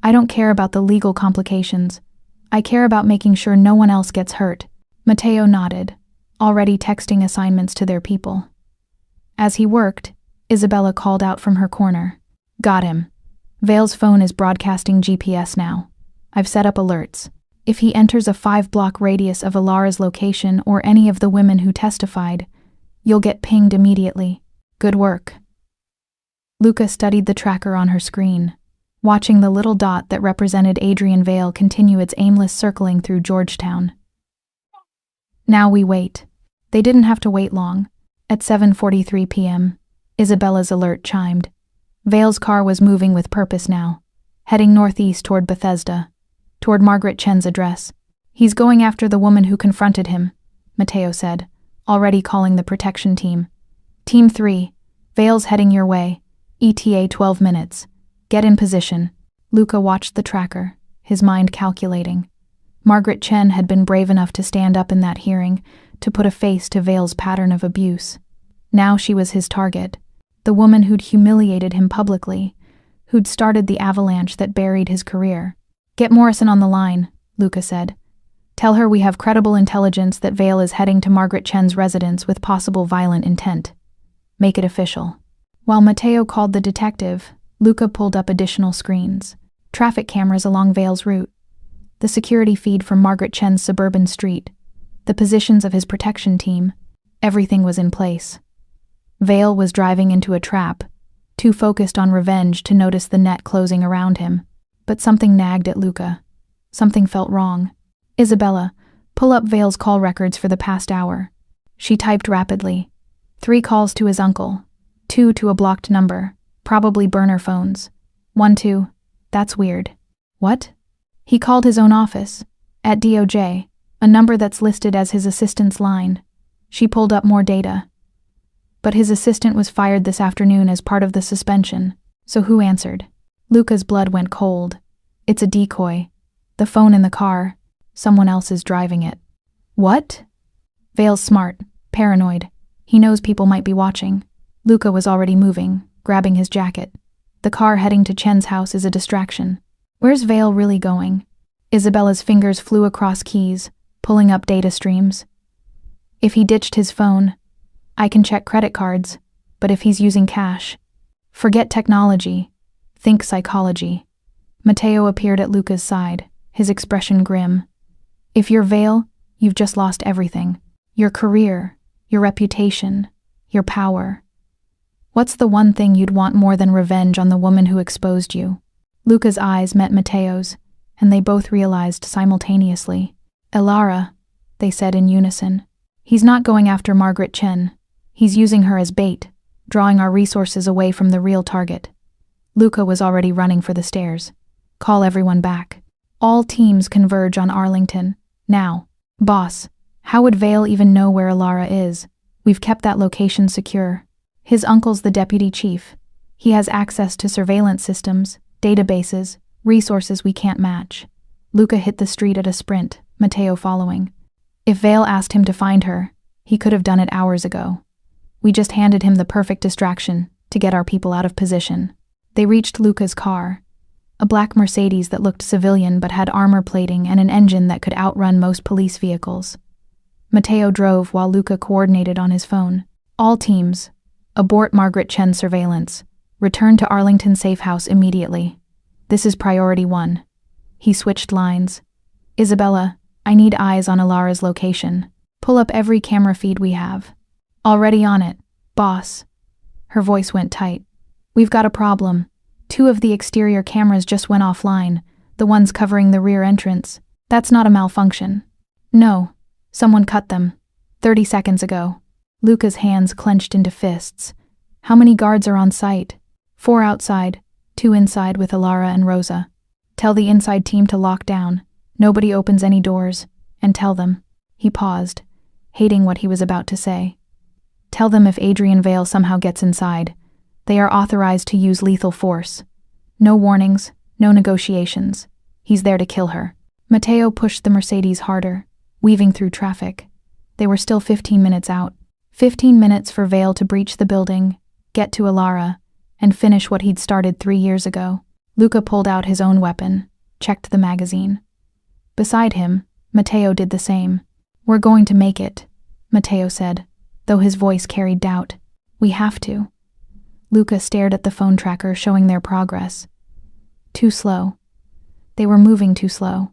I don't care about the legal complications. I care about making sure no one else gets hurt. Mateo nodded, already texting assignments to their people. As he worked, Isabella called out from her corner. Got him. Vale's phone is broadcasting GPS now. I've set up alerts. If he enters a 5-block radius of Alara's location or any of the women who testified, you'll get pinged immediately. Good work. Luca studied the tracker on her screen, watching the little dot that represented Adrian Vale continue its aimless circling through Georgetown. Now we wait. They didn't have to wait long. At 7:43 p.m., Isabella's alert chimed. Vale's car was moving with purpose now, heading northeast toward Bethesda, toward Margaret Chen's address. He's going after the woman who confronted him, Mateo said, already calling the protection team. Team 3, Vale's heading your way. ETA 12 minutes. Get in position. Luca watched the tracker, his mind calculating. Margaret Chen had been brave enough to stand up in that hearing, to put a face to Vale's pattern of abuse. Now she was his target, the woman who'd humiliated him publicly, who'd started the avalanche that buried his career. Get Morrison on the line, Luca said. Tell her we have credible intelligence that Vale is heading to Margaret Chen's residence with possible violent intent. Make it official. While Mateo called the detective, Luca pulled up additional screens. Traffic cameras along Vale's route. The security feed from Margaret Chen's suburban street. The positions of his protection team. Everything was in place. Vale was driving into a trap, too focused on revenge to notice the net closing around him. But something nagged at Luca. Something felt wrong. Isabella, pull up Vale's call records for the past hour. She typed rapidly. 3 calls to his uncle. 2 to a blocked number. Probably burner phones. 1-2. That's weird. What? He called his own office. At DOJ. A number that's listed as his assistant's line. She pulled up more data. But his assistant was fired this afternoon as part of the suspension. So who answered? Luca's blood went cold. It's a decoy. The phone in the car. Someone else is driving it. What? Vale's smart, paranoid. He knows people might be watching. Luca was already moving, grabbing his jacket. The car heading to Chen's house is a distraction. Where's Vale really going? Isabella's fingers flew across keys, pulling up data streams. If he ditched his phone, I can check credit cards, but if he's using cash, forget technology, think psychology. Matteo appeared at Luca's side, his expression grim. If you're Vale, you've just lost everything. Your career, your reputation, your power. What's the one thing you'd want more than revenge on the woman who exposed you? Luca's eyes met Matteo's, and they both realized simultaneously. Elara, they said in unison. He's not going after Margaret Chen. He's using her as bait, drawing our resources away from the real target. Luca was already running for the stairs. Call everyone back. All teams converge on Arlington. Now. Boss, how would Vale even know where Elara is? We've kept that location secure. His uncle's the deputy chief. He has access to surveillance systems, databases, resources we can't match. Luca hit the street at a sprint, Matteo following. If Vale asked him to find her, he could have done it hours ago. We just handed him the perfect distraction to get our people out of position. They reached Luca's car, a black Mercedes that looked civilian but had armor plating and an engine that could outrun most police vehicles. Matteo drove while Luca coordinated on his phone. All teams, abort Margaret Chen surveillance. Return to Arlington Safe House immediately. This is priority 1. He switched lines. Isabella, I need eyes on Elara's location. Pull up every camera feed we have. Already on it, boss. Her voice went tight. We've got a problem. 2 of the exterior cameras just went offline, the ones covering the rear entrance. That's not a malfunction. No, someone cut them. 30 seconds ago. Luca's hands clenched into fists. How many guards are on site? 4 outside, 2 inside with Elara and Rosa. Tell the inside team to lock down. Nobody opens any doors. And tell them. He paused, hating what he was about to say. Tell them if Adrian Vale somehow gets inside, they are authorized to use lethal force. No warnings, no negotiations. He's there to kill her. Matteo pushed the Mercedes harder, weaving through traffic. They were still 15 minutes out. 15 minutes for Vale to breach the building, get to Elara, and finish what he'd started 3 years ago. Luca pulled out his own weapon, checked the magazine. Beside him, Matteo did the same. We're going to make it, Matteo said, though his voice carried doubt. We have to. Luca stared at the phone tracker showing their progress. Too slow. They were moving too slow.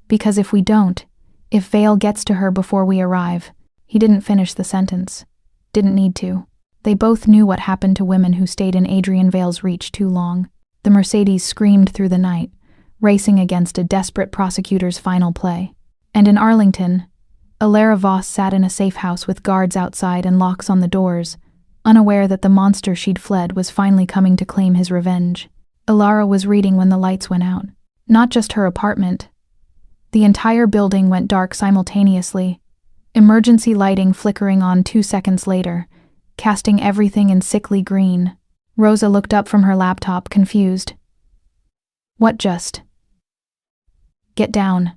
Because if we don't, if Vale gets to her before we arrive, he didn't finish the sentence. Didn't need to. They both knew what happened to women who stayed in Adrian Vale's reach too long. The Mercedes screamed through the night, racing against a desperate prosecutor's final play. And in Arlington, Elara Voss sat in a safe house with guards outside and locks on the doors, unaware that the monster she'd fled was finally coming to claim his revenge. Elara was reading when the lights went out. Not just her apartment. The entire building went dark simultaneously, emergency lighting flickering on 2 seconds later, casting everything in sickly green. Rosa looked up from her laptop, confused. What just? Get down.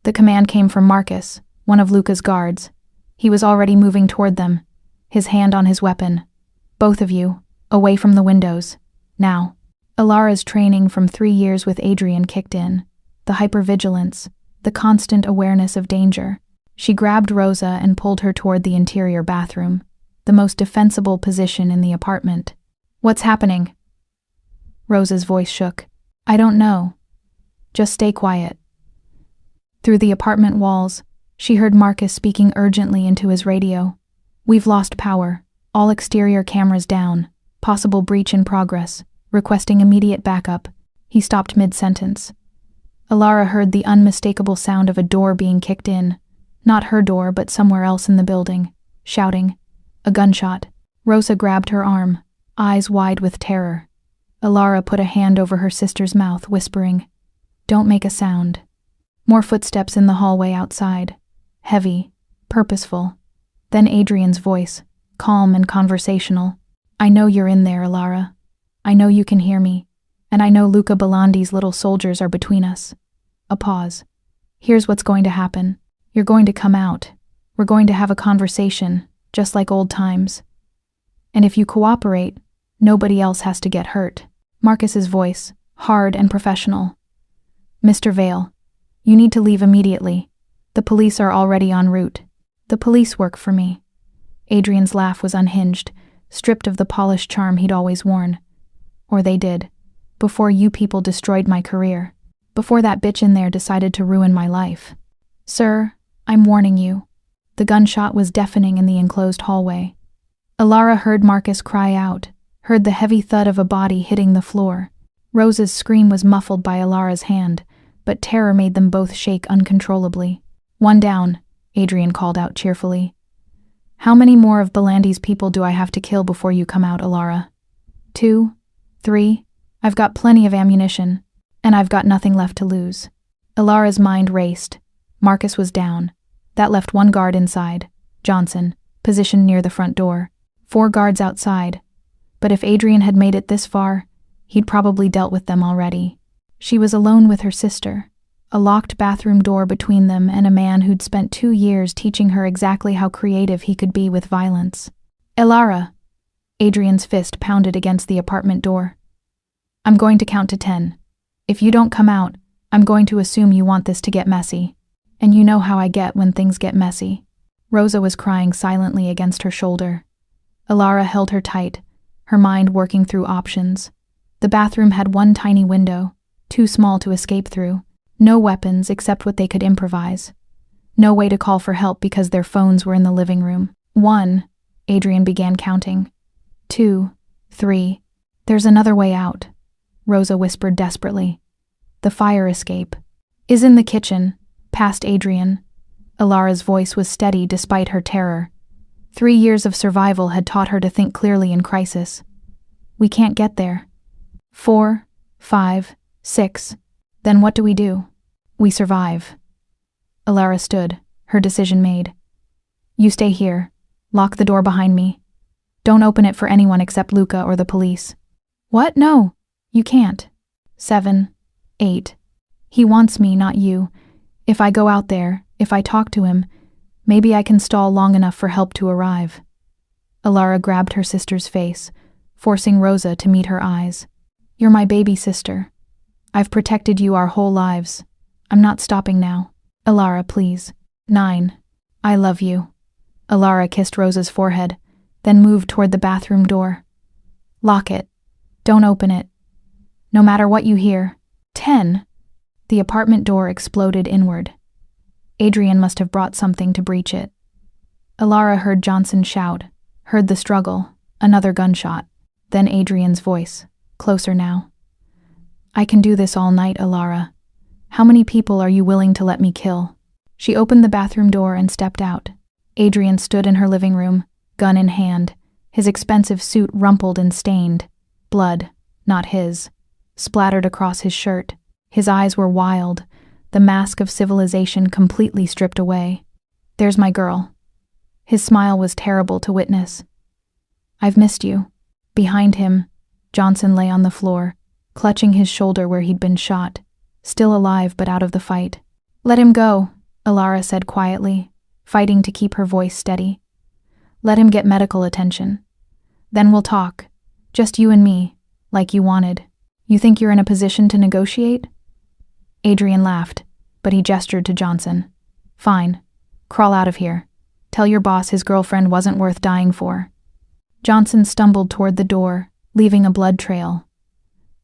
The command came from Marcus, one of Luca's guards. He was already moving toward them, his hand on his weapon. Both of you, away from the windows. Now. Elara's training from 3 years with Adrian kicked in. The hypervigilance, the constant awareness of danger. She grabbed Rosa and pulled her toward the interior bathroom, the most defensible position in the apartment. What's happening? Rosa's voice shook. I don't know. Just stay quiet. Through the apartment walls, she heard Marcus speaking urgently into his radio. We've lost power. All exterior cameras down. Possible breach in progress. Requesting immediate backup. He stopped mid-sentence. Elara heard the unmistakable sound of a door being kicked in. Not her door, but somewhere else in the building. Shouting. A gunshot. Rosa grabbed her arm, eyes wide with terror. Elara put a hand over her sister's mouth, whispering, Don't make a sound. More footsteps in the hallway outside. Heavy, purposeful. Then Adrian's voice, calm and conversational. "I know you're in there, Alara. I know you can hear me. And I know Luca Belandi's little soldiers are between us." A pause. "Here's what's going to happen. You're going to come out. We're going to have a conversation, just like old times. And if you cooperate, nobody else has to get hurt." Marcus's voice, hard and professional. "Mr. Vale, you need to leave immediately. The police are already en route." "The police work for me." Adrian's laugh was unhinged, stripped of the polished charm he'd always worn. "Or they did, before you people destroyed my career. Before that bitch in there decided to ruin my life. Sir, I'm warning you." The gunshot was deafening in the enclosed hallway. Alara heard Marcus cry out, heard the heavy thud of a body hitting the floor. Rosa's scream was muffled by Alara's hand, but terror made them both shake uncontrollably. "One down," Adrian called out cheerfully. "How many more of Belandi's people do I have to kill before you come out, Alara? 2? 3? I've got plenty of ammunition, and I've got nothing left to lose." Alara's mind raced. Marcus was down. That left one guard inside, Johnson, positioned near the front door. 4 guards outside. But if Adrian had made it this far, he'd probably dealt with them already. She was alone with her sister, a locked bathroom door between them and a man who'd spent 2 years teaching her exactly how creative he could be with violence. "Alara!" Adrian's fist pounded against the apartment door. "I'm going to count to 10. If you don't come out, I'm going to assume you want this to get messy. And you know how I get when things get messy." Rosa was crying silently against her shoulder. Alara held her tight, her mind working through options. The bathroom had one tiny window, too small to escape through. No weapons except what they could improvise. No way to call for help because their phones were in the living room. 1, Adrian began counting. 2, 3. "There's another way out," Rosa whispered desperately. "The fire escape is in the kitchen, past Adrian." Alara's voice was steady despite her terror. 3 years of survival had taught her to think clearly in crisis. "We can't get there." 4, 5, 6. "Then what do we do?" "We survive." Alara stood, her decision made. "You stay here. Lock the door behind me. Don't open it for anyone except Luca or the police." "What? No, you can't." 7, 8. "He wants me, not you. If I go out there, if I talk to him, maybe I can stall long enough for help to arrive." Alara grabbed her sister's face, forcing Rosa to meet her eyes. "You're my baby sister. I've protected you our whole lives. I'm not stopping now. Alara, please." 9. "I love you." Alara kissed Rosa's forehead, then moved toward the bathroom door. "Lock it. Don't open it. No matter what you hear." 10. The apartment door exploded inward. Adrian must have brought something to breach it. Alara heard Johnson shout, heard the struggle, another gunshot, then Adrian's voice, closer now. "I can do this all night, Alara. How many people are you willing to let me kill?" She opened the bathroom door and stepped out. Adrian stood in her living room, gun in hand, his expensive suit rumpled and stained. Blood, not his, splattered across his shirt. His eyes were wild, the mask of civilization completely stripped away. "There's my girl." His smile was terrible to witness. "I've missed you." Behind him, Johnson lay on the floor, clutching his shoulder where he'd been shot, still alive but out of the fight. "Let him go," Alara said quietly, fighting to keep her voice steady. "Let him get medical attention. Then we'll talk, just you and me, like you wanted. You think you're in a position to negotiate?" Adrian laughed, but he gestured to Johnson. "Fine. Crawl out of here. Tell your boss his girlfriend wasn't worth dying for." Johnson stumbled toward the door, leaving a blood trail.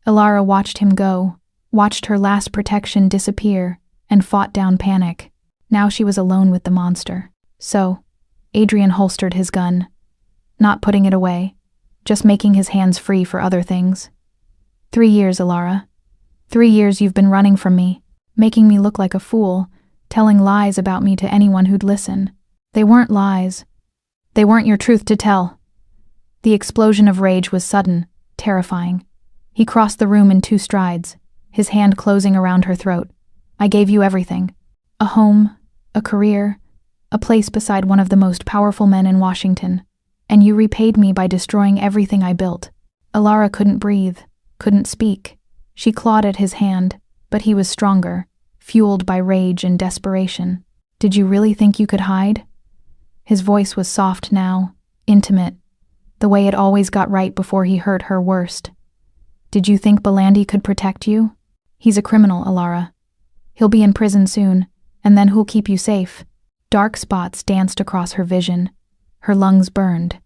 Alara watched him go, watched her last protection disappear, and fought down panic. Now she was alone with the monster. So, Adrian holstered his gun, not putting it away, just making his hands free for other things. 3 years, Alara. 3 years you've been running from me, making me look like a fool, telling lies about me to anyone who'd listen. They weren't lies. They weren't your truth to tell. The explosion of rage was sudden, terrifying. He crossed the room in 2 strides, his hand closing around her throat. "I gave you everything. A home, a career, a place beside one of the most powerful men in Washington. And you repaid me by destroying everything I built." Alara couldn't breathe, couldn't speak. She clawed at his hand, but he was stronger, fueled by rage and desperation. "Did you really think you could hide?" His voice was soft now, intimate, the way it always got right before he hurt her worst. "Did you think Belandi could protect you? He's a criminal, Alara. He'll be in prison soon, and then who'll keep you safe?" Dark spots danced across her vision. Her lungs burned.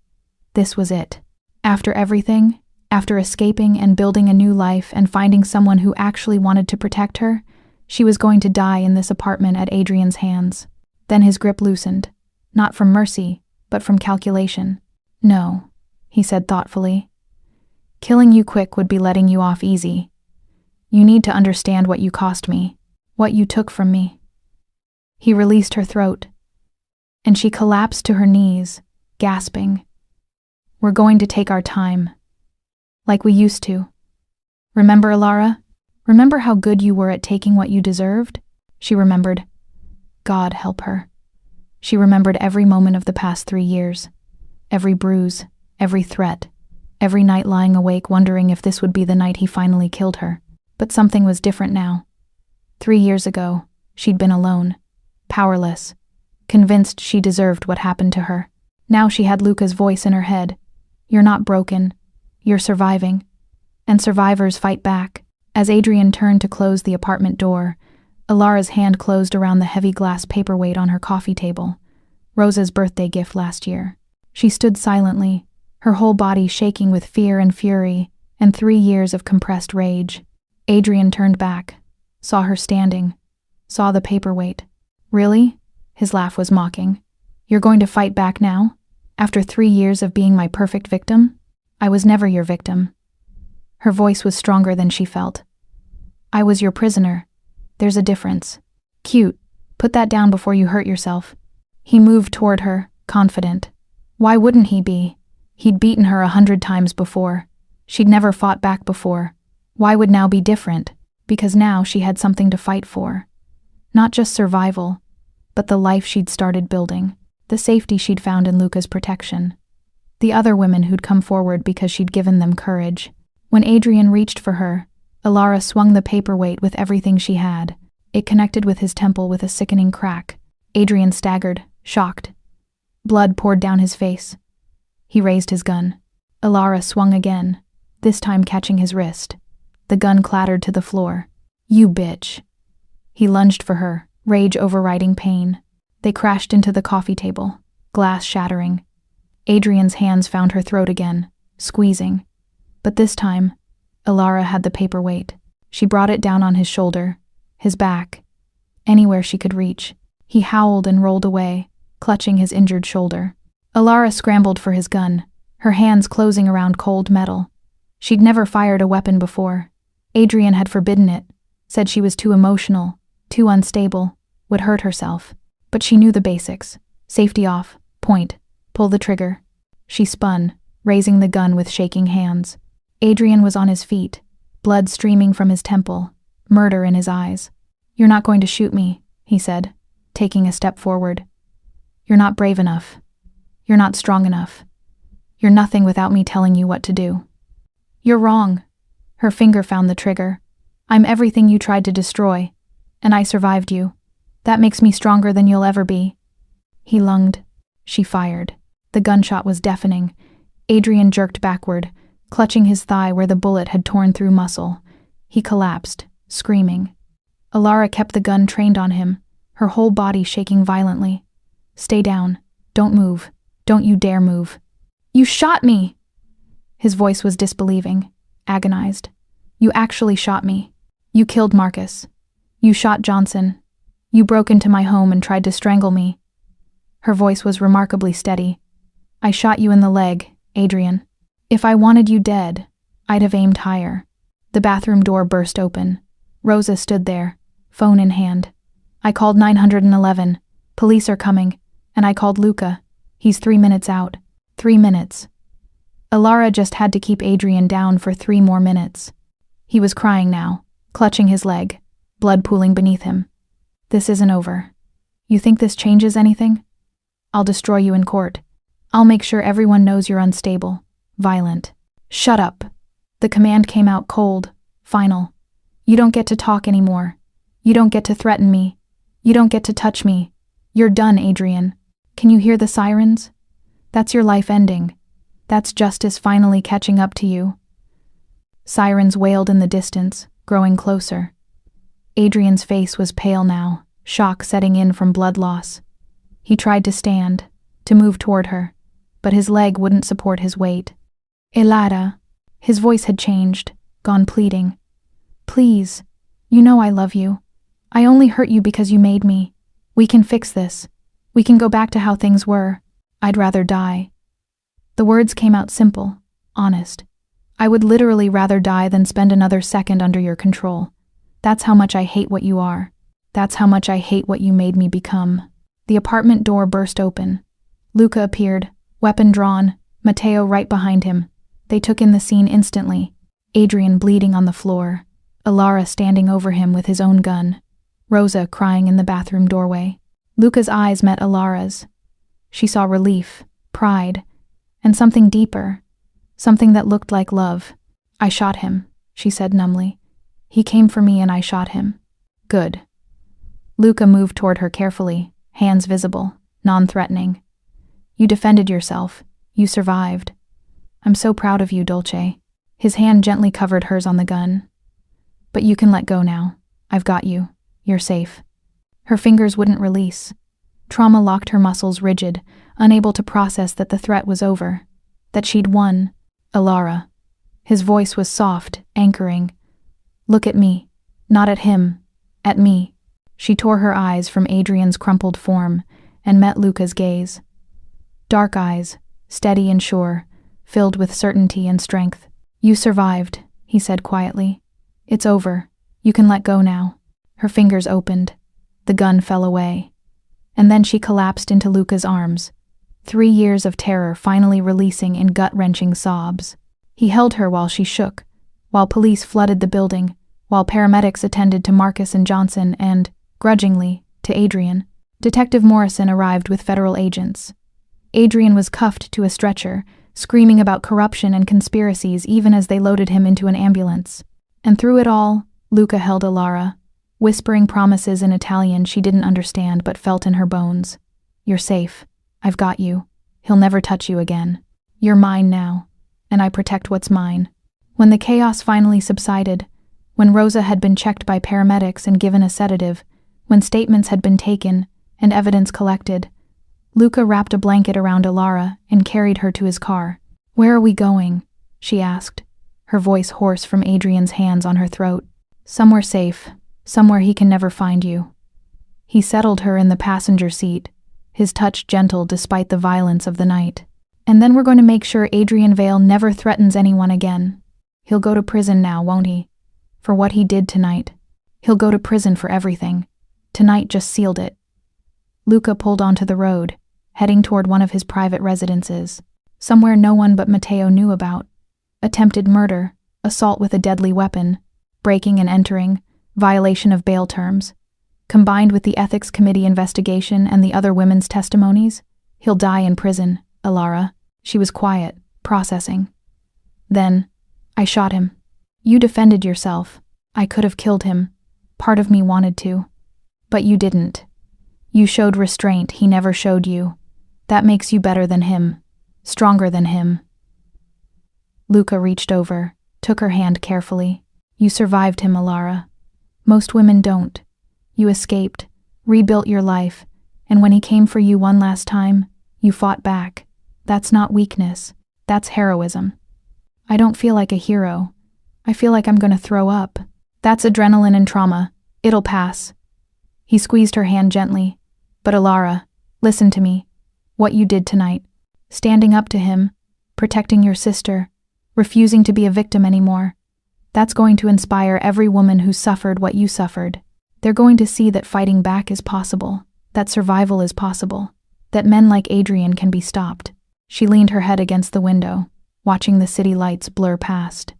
This was it. After everything, after escaping and building a new life and finding someone who actually wanted to protect her, she was going to die in this apartment at Adrian's hands. Then his grip loosened, not from mercy, but from calculation. "No," he said thoughtfully. "Killing you quick would be letting you off easy. You need to understand what you cost me, what you took from me." He released her throat, and she collapsed to her knees, gasping. "We're going to take our time, like we used to. Remember, Alara? Remember how good you were at taking what you deserved?" She remembered. God help her. She remembered every moment of the past 3 years, every bruise, every threat, every night lying awake wondering if this would be the night he finally killed her. But something was different now. 3 years ago, she'd been alone, powerless, convinced she deserved what happened to her. Now she had Luca's voice in her head. "You're not broken. You're surviving. And survivors fight back." As Adrian turned to close the apartment door, Alara's hand closed around the heavy glass paperweight on her coffee table, Rosa's birthday gift last year. She stood silently, her whole body shaking with fear and fury, and 3 years of compressed rage. Adrian turned back, saw her standing, saw the paperweight. "Really?" His laugh was mocking. "You're going to fight back now? After 3 years of being my perfect victim? I was never your victim." Her voice was stronger than she felt. "I was your prisoner. There's a difference." "Cute. Put that down before you hurt yourself." He moved toward her, confident. Why wouldn't he be? He'd beaten her 100 times before. She'd never fought back before. Why would now be different? Because now she had something to fight for. Not just survival, but the life she'd started building, the safety she'd found in Luca's protection. The other women who'd come forward because she'd given them courage. When Adrian reached for her, Alara swung the paperweight with everything she had. It connected with his temple with a sickening crack. Adrian staggered, shocked. Blood poured down his face. He raised his gun. Alara swung again, this time catching his wrist. The gun clattered to the floor. "You bitch." He lunged for her, rage overriding pain. They crashed into the coffee table, glass shattering. Adrian's hands found her throat again, squeezing. But this time, Alara had the paperweight. She brought it down on his shoulder, his back, anywhere she could reach. He howled and rolled away, clutching his injured shoulder. Alara scrambled for his gun, her hands closing around cold metal. She'd never fired a weapon before. Adrian had forbidden it, said she was too emotional, too unstable, would hurt herself. But she knew the basics. Safety off, point, pull the trigger. She spun, raising the gun with shaking hands. Adrian was on his feet, blood streaming from his temple, murder in his eyes. "You're not going to shoot me," he said, taking a step forward. "You're not brave enough. You're not strong enough. You're nothing without me telling you what to do." "You're wrong." Her finger found the trigger. "I'm everything you tried to destroy, and I survived you. That makes me stronger than you'll ever be." He lunged. She fired. The gunshot was deafening. Adrian jerked backward, clutching his thigh where the bullet had torn through muscle. He collapsed, screaming. Alara kept the gun trained on him, her whole body shaking violently. "Stay down. Don't move. Don't you dare move." "You shot me!" His voice was disbelieving, agonized. "You actually shot me. You killed Marcus. You shot Johnson. You broke into my home and tried to strangle me." Her voice was remarkably steady. "I shot you in the leg, Adrian. If I wanted you dead, I'd have aimed higher." The bathroom door burst open. Rosa stood there, phone in hand. "I called 911. Police are coming. And I called Luca. He's 3 minutes out. 3 minutes." Alara just had to keep Adrian down for 3 more minutes. He was crying now, clutching his leg, blood pooling beneath him. "This isn't over. You think this changes anything? I'll destroy you in court." I'll make sure everyone knows you're unstable, violent. Shut up. The command came out cold, final. You don't get to talk anymore. You don't get to threaten me. You don't get to touch me. You're done, Adrian. Can you hear the sirens? That's your life ending. That's justice finally catching up to you. Sirens wailed in the distance, growing closer. Adrian's face was pale now, shock setting in from blood loss. He tried to stand, to move toward her, but his leg wouldn't support his weight. Elara. His voice had changed, gone pleading. Please, you know I love you. I only hurt you because you made me. We can fix this. We can go back to how things were. I'd rather die. The words came out simple, honest. I would literally rather die than spend another second under your control. That's how much I hate what you are. That's how much I hate what you made me become. The apartment door burst open. Luca appeared, weapon drawn, Matteo right behind him. They took in the scene instantly. Adrian bleeding on the floor, Elara standing over him with his own gun, Rosa crying in the bathroom doorway. Luca's eyes met Elara's. She saw relief, pride, and something deeper, something that looked like love. I shot him, she said numbly. He came for me and I shot him. Good. Luca moved toward her carefully, hands visible, non-threatening. You defended yourself. You survived. I'm so proud of you, Dolce. His hand gently covered hers on the gun. But you can let go now. I've got you. You're safe. Her fingers wouldn't release. Trauma locked her muscles rigid, unable to process that the threat was over, that she'd won. Elara. His voice was soft, anchoring. Look at me. Not at him. At me. She tore her eyes from Adrian's crumpled form and met Luca's gaze. Dark eyes, steady and sure, filled with certainty and strength. You survived, he said quietly. It's over. You can let go now. Her fingers opened. The gun fell away. And then she collapsed into Luca's arms. 3 years of terror finally releasing in gut-wrenching sobs. He held her while she shook, while police flooded the building, while paramedics attended to Marcus and Johnson and, grudgingly, to Adrian. Detective Morrison arrived with federal agents. Adrian was cuffed to a stretcher, screaming about corruption and conspiracies even as they loaded him into an ambulance. And through it all, Luca held Elara, whispering promises in Italian she didn't understand but felt in her bones. You're safe. I've got you. He'll never touch you again. You're mine now, and I protect what's mine. When the chaos finally subsided, when Rosa had been checked by paramedics and given a sedative, when statements had been taken and evidence collected, Luca wrapped a blanket around Elara and carried her to his car. Where are we going? She asked, her voice hoarse from Adrian's hands on her throat. Somewhere safe, somewhere he can never find you. He settled her in the passenger seat, his touch gentle despite the violence of the night. And then we're going to make sure Adrian Vale never threatens anyone again. He'll go to prison now, won't he? For what he did tonight. He'll go to prison for everything. Tonight just sealed it. Luca pulled onto the road, heading toward one of his private residences, somewhere no one but Matteo knew about. Attempted murder, assault with a deadly weapon, breaking and entering, violation of bail terms. Combined with the ethics committee investigation and the other women's testimonies, he'll die in prison, Elara. She was quiet, processing. Then, I shot him. You defended yourself. I could have killed him. Part of me wanted to. But you didn't. You showed restraint he never showed you. That makes you better than him. Stronger than him. Luca reached over, took her hand carefully. You survived him, Elara. Most women don't. You escaped, rebuilt your life, and when he came for you one last time, you fought back. That's not weakness. That's heroism. I don't feel like a hero. I feel like I'm gonna throw up. That's adrenaline and trauma. It'll pass. He squeezed her hand gently. But Elara, listen to me. What you did tonight. Standing up to him, protecting your sister, refusing to be a victim anymore. That's going to inspire every woman who suffered what you suffered. They're going to see that fighting back is possible, that survival is possible, that men like Adrian can be stopped. She leaned her head against the window, watching the city lights blur past.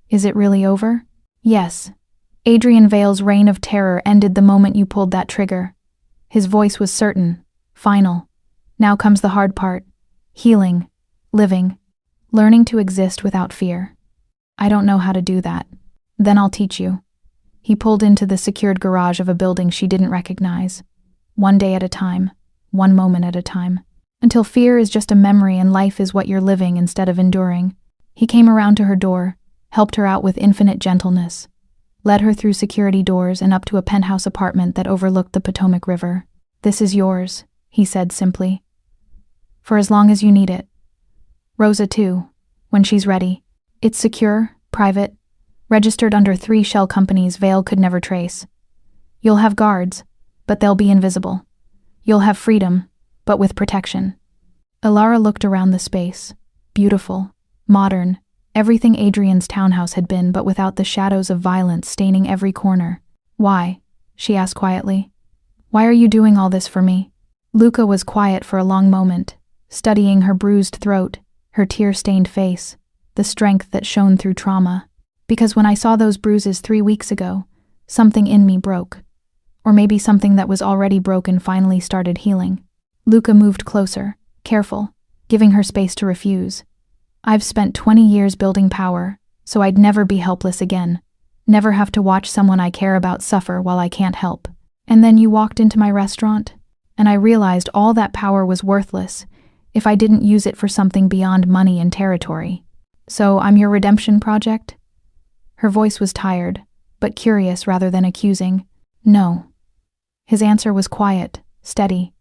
Is it really over? Yes. Adrian Vale's reign of terror ended the moment you pulled that trigger. His voice was certain, final. Now comes the hard part. Healing. Living. Learning to exist without fear. I don't know how to do that. Then I'll teach you. He pulled into the secured garage of a building she didn't recognize. One day at a time. One moment at a time. Until fear is just a memory and life is what you're living instead of enduring. He came around to her door, helped her out with infinite gentleness, led her through security doors and up to a penthouse apartment that overlooked the Potomac River. "This is yours," he said simply. "For as long as you need it. Rosa too, when she's ready. It's secure, private, registered under 3 shell companies Vale could never trace. You'll have guards, but they'll be invisible. You'll have freedom, but with protection." Alara looked around the space. Beautiful, modern, everything Adrian's townhouse had been, but without the shadows of violence staining every corner. "Why?" she asked quietly. "Why are you doing all this for me?" Luca was quiet for a long moment, studying her bruised throat, her tear-stained face, the strength that shone through trauma. "Because when I saw those bruises 3 weeks ago, something in me broke. Or maybe something that was already broken finally started healing." Luca moved closer, careful, giving her space to refuse. "I've spent 20 years building power, so I'd never be helpless again. Never have to watch someone I care about suffer while I can't help. And then you walked into my restaurant, and I realized all that power was worthless if I didn't use it for something beyond money and territory. So I'm your redemption project?" Her voice was tired, but curious rather than accusing. "No." His answer was quiet, steady.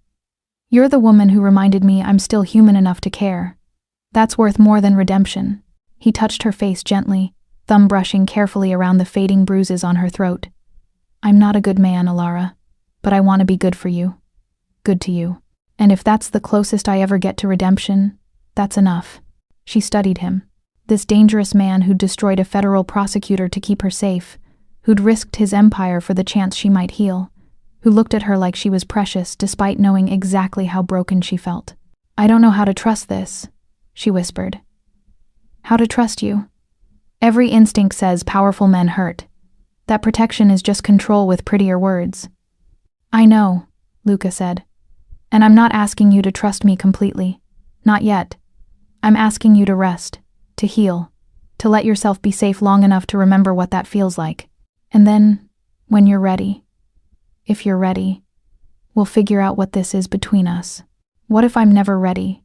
"You're the woman who reminded me I'm still human enough to care. That's worth more than redemption." He touched her face gently, thumb brushing carefully around the fading bruises on her throat. "I'm not a good man, Alara, but I want to be good for you. Good to you. And if that's the closest I ever get to redemption, that's enough." She studied him. This dangerous man who'd destroyed a federal prosecutor to keep her safe, who'd risked his empire for the chance she might heal, who looked at her like she was precious despite knowing exactly how broken she felt. "I don't know how to trust this," she whispered. "How to trust you? Every instinct says powerful men hurt. That protection is just control with prettier words." "I know," Luca said. "And I'm not asking you to trust me completely. Not yet. I'm asking you to rest, to heal, to let yourself be safe long enough to remember what that feels like. And then, when you're ready, if you're ready, we'll figure out what this is between us. What if I'm never ready?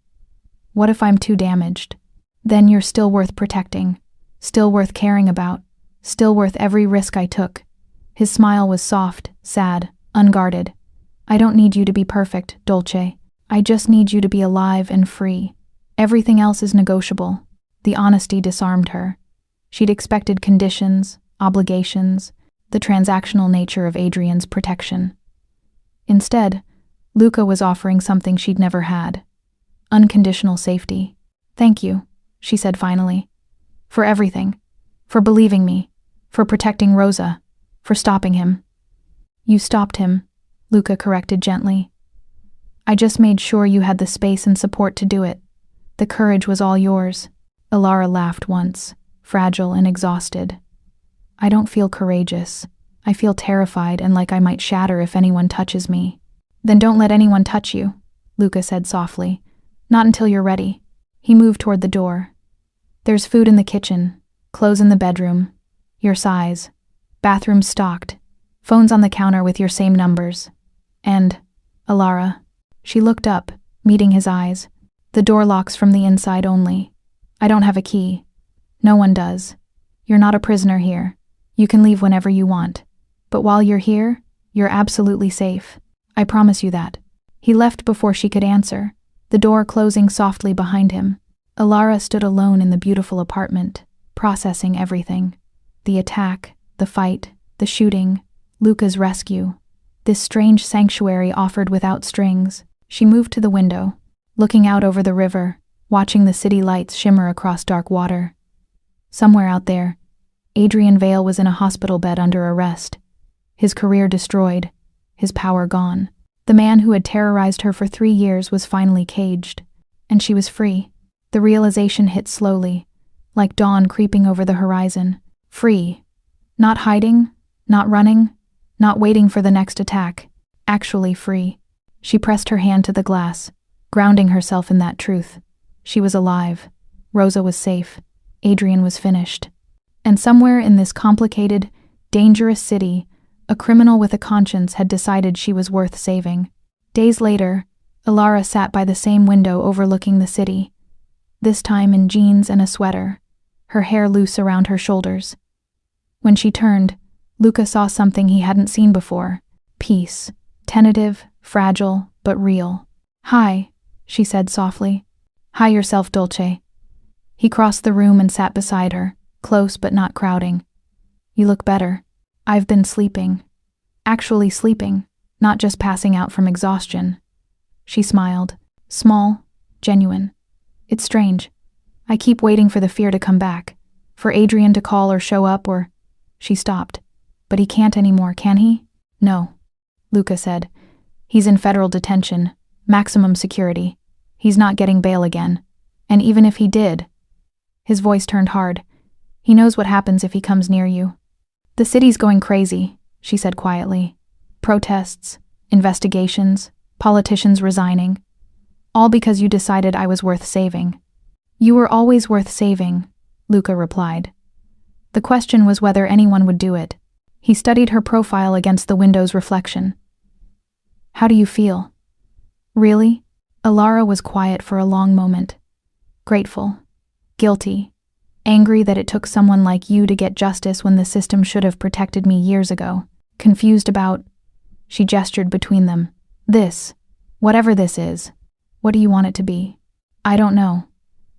What if I'm too damaged? Then you're still worth protecting, still worth caring about, still worth every risk I took." His smile was soft, sad, unguarded. "I don't need you to be perfect, Dolce. I just need you to be alive and free. Everything else is negotiable." The honesty disarmed her. She'd expected conditions, obligations, the transactional nature of Adrian's protection. Instead, Luca was offering something she'd never had. Unconditional safety. "Thank you," she said finally. "For everything. For believing me. For protecting Rosa. For stopping him." "You stopped him," Luca corrected gently. "I just made sure you had the space and support to do it. The courage was all yours." Alara laughed once, fragile and exhausted. "I don't feel courageous. I feel terrified and like I might shatter if anyone touches me." "Then don't let anyone touch you," Luca said softly. "Not until you're ready." He moved toward the door. "There's food in the kitchen, clothes in the bedroom, your size, bathrooms stocked, phones on the counter with your same numbers. And, Alara," she looked up, meeting his eyes, "the door locks from the inside only. I don't have a key. No one does. You're not a prisoner here. You can leave whenever you want. But while you're here, you're absolutely safe. I promise you that." He left before she could answer, the door closing softly behind him. Alara stood alone in the beautiful apartment, processing everything. The attack, the fight, the shooting, Luca's rescue. This strange sanctuary offered without strings. She moved to the window, looking out over the river, watching the city lights shimmer across dark water. Somewhere out there, Adrian Vale was in a hospital bed under arrest. His career destroyed, his power gone. The man who had terrorized her for 3 years was finally caged, and she was free. The realization hit slowly, like dawn creeping over the horizon. Free. Not hiding, not running, not waiting for the next attack. Actually free. She pressed her hand to the glass, grounding herself in that truth. She was alive. Rosa was safe. Adrian was finished. And somewhere in this complicated, dangerous city, a criminal with a conscience had decided she was worth saving. Days later, Ilara sat by the same window overlooking the city, this time in jeans and a sweater, her hair loose around her shoulders. When she turned, Luca saw something he hadn't seen before. Peace. Tentative, fragile, but real. "Hi," she said softly. "Hi yourself, Dolce." He crossed the room and sat beside her, close but not crowding. "You look better." "I've been sleeping." "Actually sleeping, not just passing out from exhaustion." She smiled. Small, genuine. "It's strange. I keep waiting for the fear to come back, for Adrian to call or show up or—" She stopped. "But he can't anymore, can he?" "No," Luca said. "He's in federal detention, maximum security. He's not getting bail again. And even if he did—" His voice turned hard. "He knows what happens if he comes near you." "The city's going crazy," she said quietly. "Protests, investigations, politicians resigning. All because you decided I was worth saving." "You were always worth saving," Luca replied. The question was whether anyone would do it. He studied her profile against the window's reflection. "How do you feel?" "Really?" Ilara was quiet for a long moment. "Grateful. Guilty. Angry that it took someone like you to get justice when the system should have protected me years ago. Confused about—" She gestured between them. "This. Whatever this is. What do you want it to be?" "I don't know."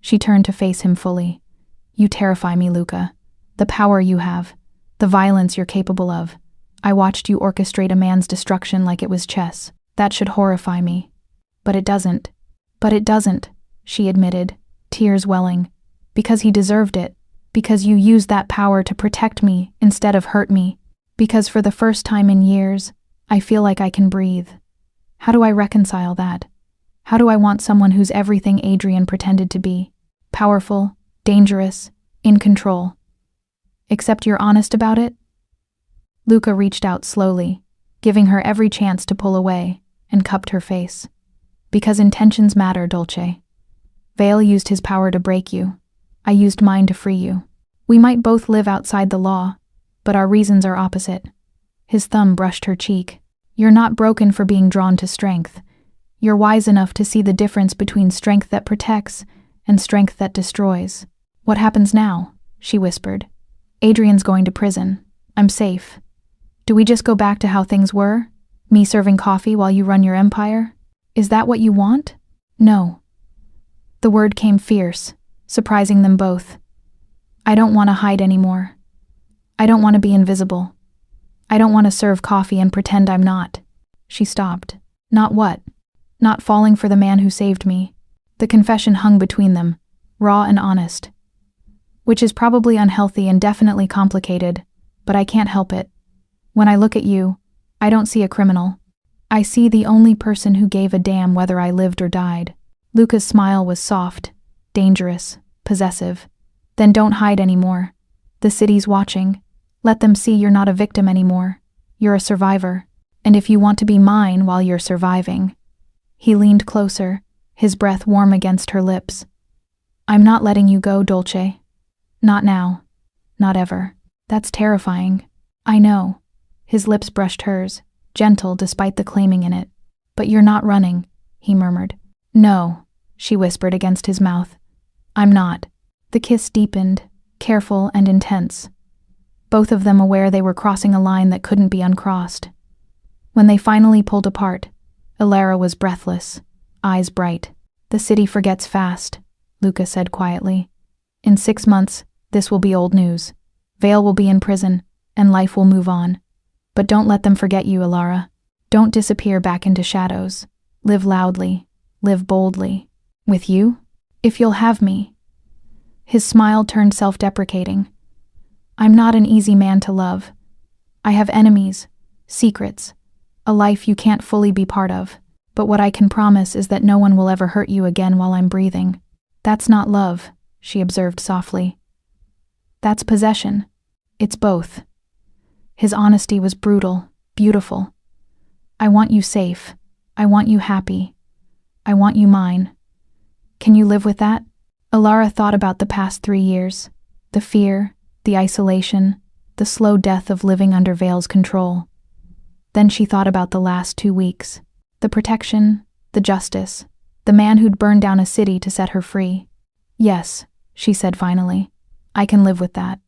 She turned to face him fully. "You terrify me, Luca. The power you have. The violence you're capable of. I watched you orchestrate a man's destruction like it was chess. That should horrify me. But it doesn't." "But it doesn't," she admitted, tears welling. "Because he deserved it. Because you used that power to protect me instead of hurt me. Because for the first time in years, I feel like I can breathe. How do I reconcile that? How do I want someone who's everything Adrian pretended to be? Powerful, dangerous, in control. Except you're honest about it?" Luca reached out slowly, giving her every chance to pull away, and cupped her face. "Because intentions matter, Dolce. Vale used his power to break you. I used mine to free you. We might both live outside the law, but our reasons are opposite." His thumb brushed her cheek. "You're not broken for being drawn to strength. You're wise enough to see the difference between strength that protects and strength that destroys." "What happens now?" she whispered. "Adrian's going to prison. I'm safe. Do we just go back to how things were? Me serving coffee while you run your empire? Is that what you want?" "No." The word came fierce, surprising them both. "I don't want to hide anymore. I don't want to be invisible. I don't want to serve coffee and pretend I'm not." She stopped. "Not what?" "Not falling for the man who saved me." The confession hung between them, raw and honest. "Which is probably unhealthy and definitely complicated, but I can't help it. When I look at you, I don't see a criminal. I see the only person who gave a damn whether I lived or died." Luca's smile was soft, dangerous, possessive. "Then don't hide anymore. The city's watching. Let them see you're not a victim anymore. You're a survivor. And if you want to be mine while you're surviving—" He leaned closer, his breath warm against her lips. "I'm not letting you go, Dolce. Not now. Not ever." "That's terrifying." "I know." His lips brushed hers, gentle despite the claiming in it. "But you're not running," he murmured. "No," she whispered against his mouth. "I'm not." The kiss deepened, careful and intense. Both of them aware they were crossing a line that couldn't be uncrossed. When they finally pulled apart, Ilara was breathless, eyes bright. "The city forgets fast," Luca said quietly. "In 6 months, this will be old news. Vale will be in prison, and life will move on. But don't let them forget you, Ilara. Don't disappear back into shadows. Live loudly. Live boldly. With you? If you'll have me." His smile turned self-deprecating. "I'm not an easy man to love. I have enemies, secrets, a life you can't fully be part of. But what I can promise is that no one will ever hurt you again while I'm breathing." "That's not love," she observed softly. "That's possession. It's both." His honesty was brutal, beautiful. "I want you safe. I want you happy. I want you mine. Can you live with that? Alara thought about the past 3 years. The fear, the isolation, the slow death of living under Vale's control. Then she thought about the last 2 weeks. The protection, the justice, the man who'd burned down a city to set her free. Yes, she said finally. I can live with that.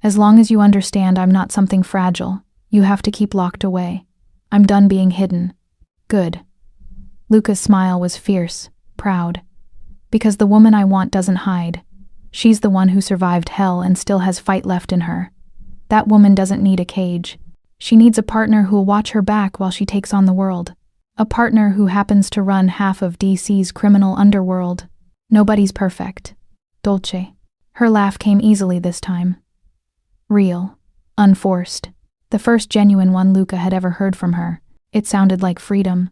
As long as you understand I'm not something fragile, you have to keep locked away. I'm done being hidden. Good. Luca's smile was fierce, proud. Because the woman I want doesn't hide. She's the one who survived hell and still has fight left in her. That woman doesn't need a cage. She needs a partner who'll watch her back while she takes on the world. A partner who happens to run half of DC's criminal underworld. Nobody's perfect. Dolce. Her laugh came easily this time. Real. Unforced. The first genuine one Luca had ever heard from her. It sounded like freedom.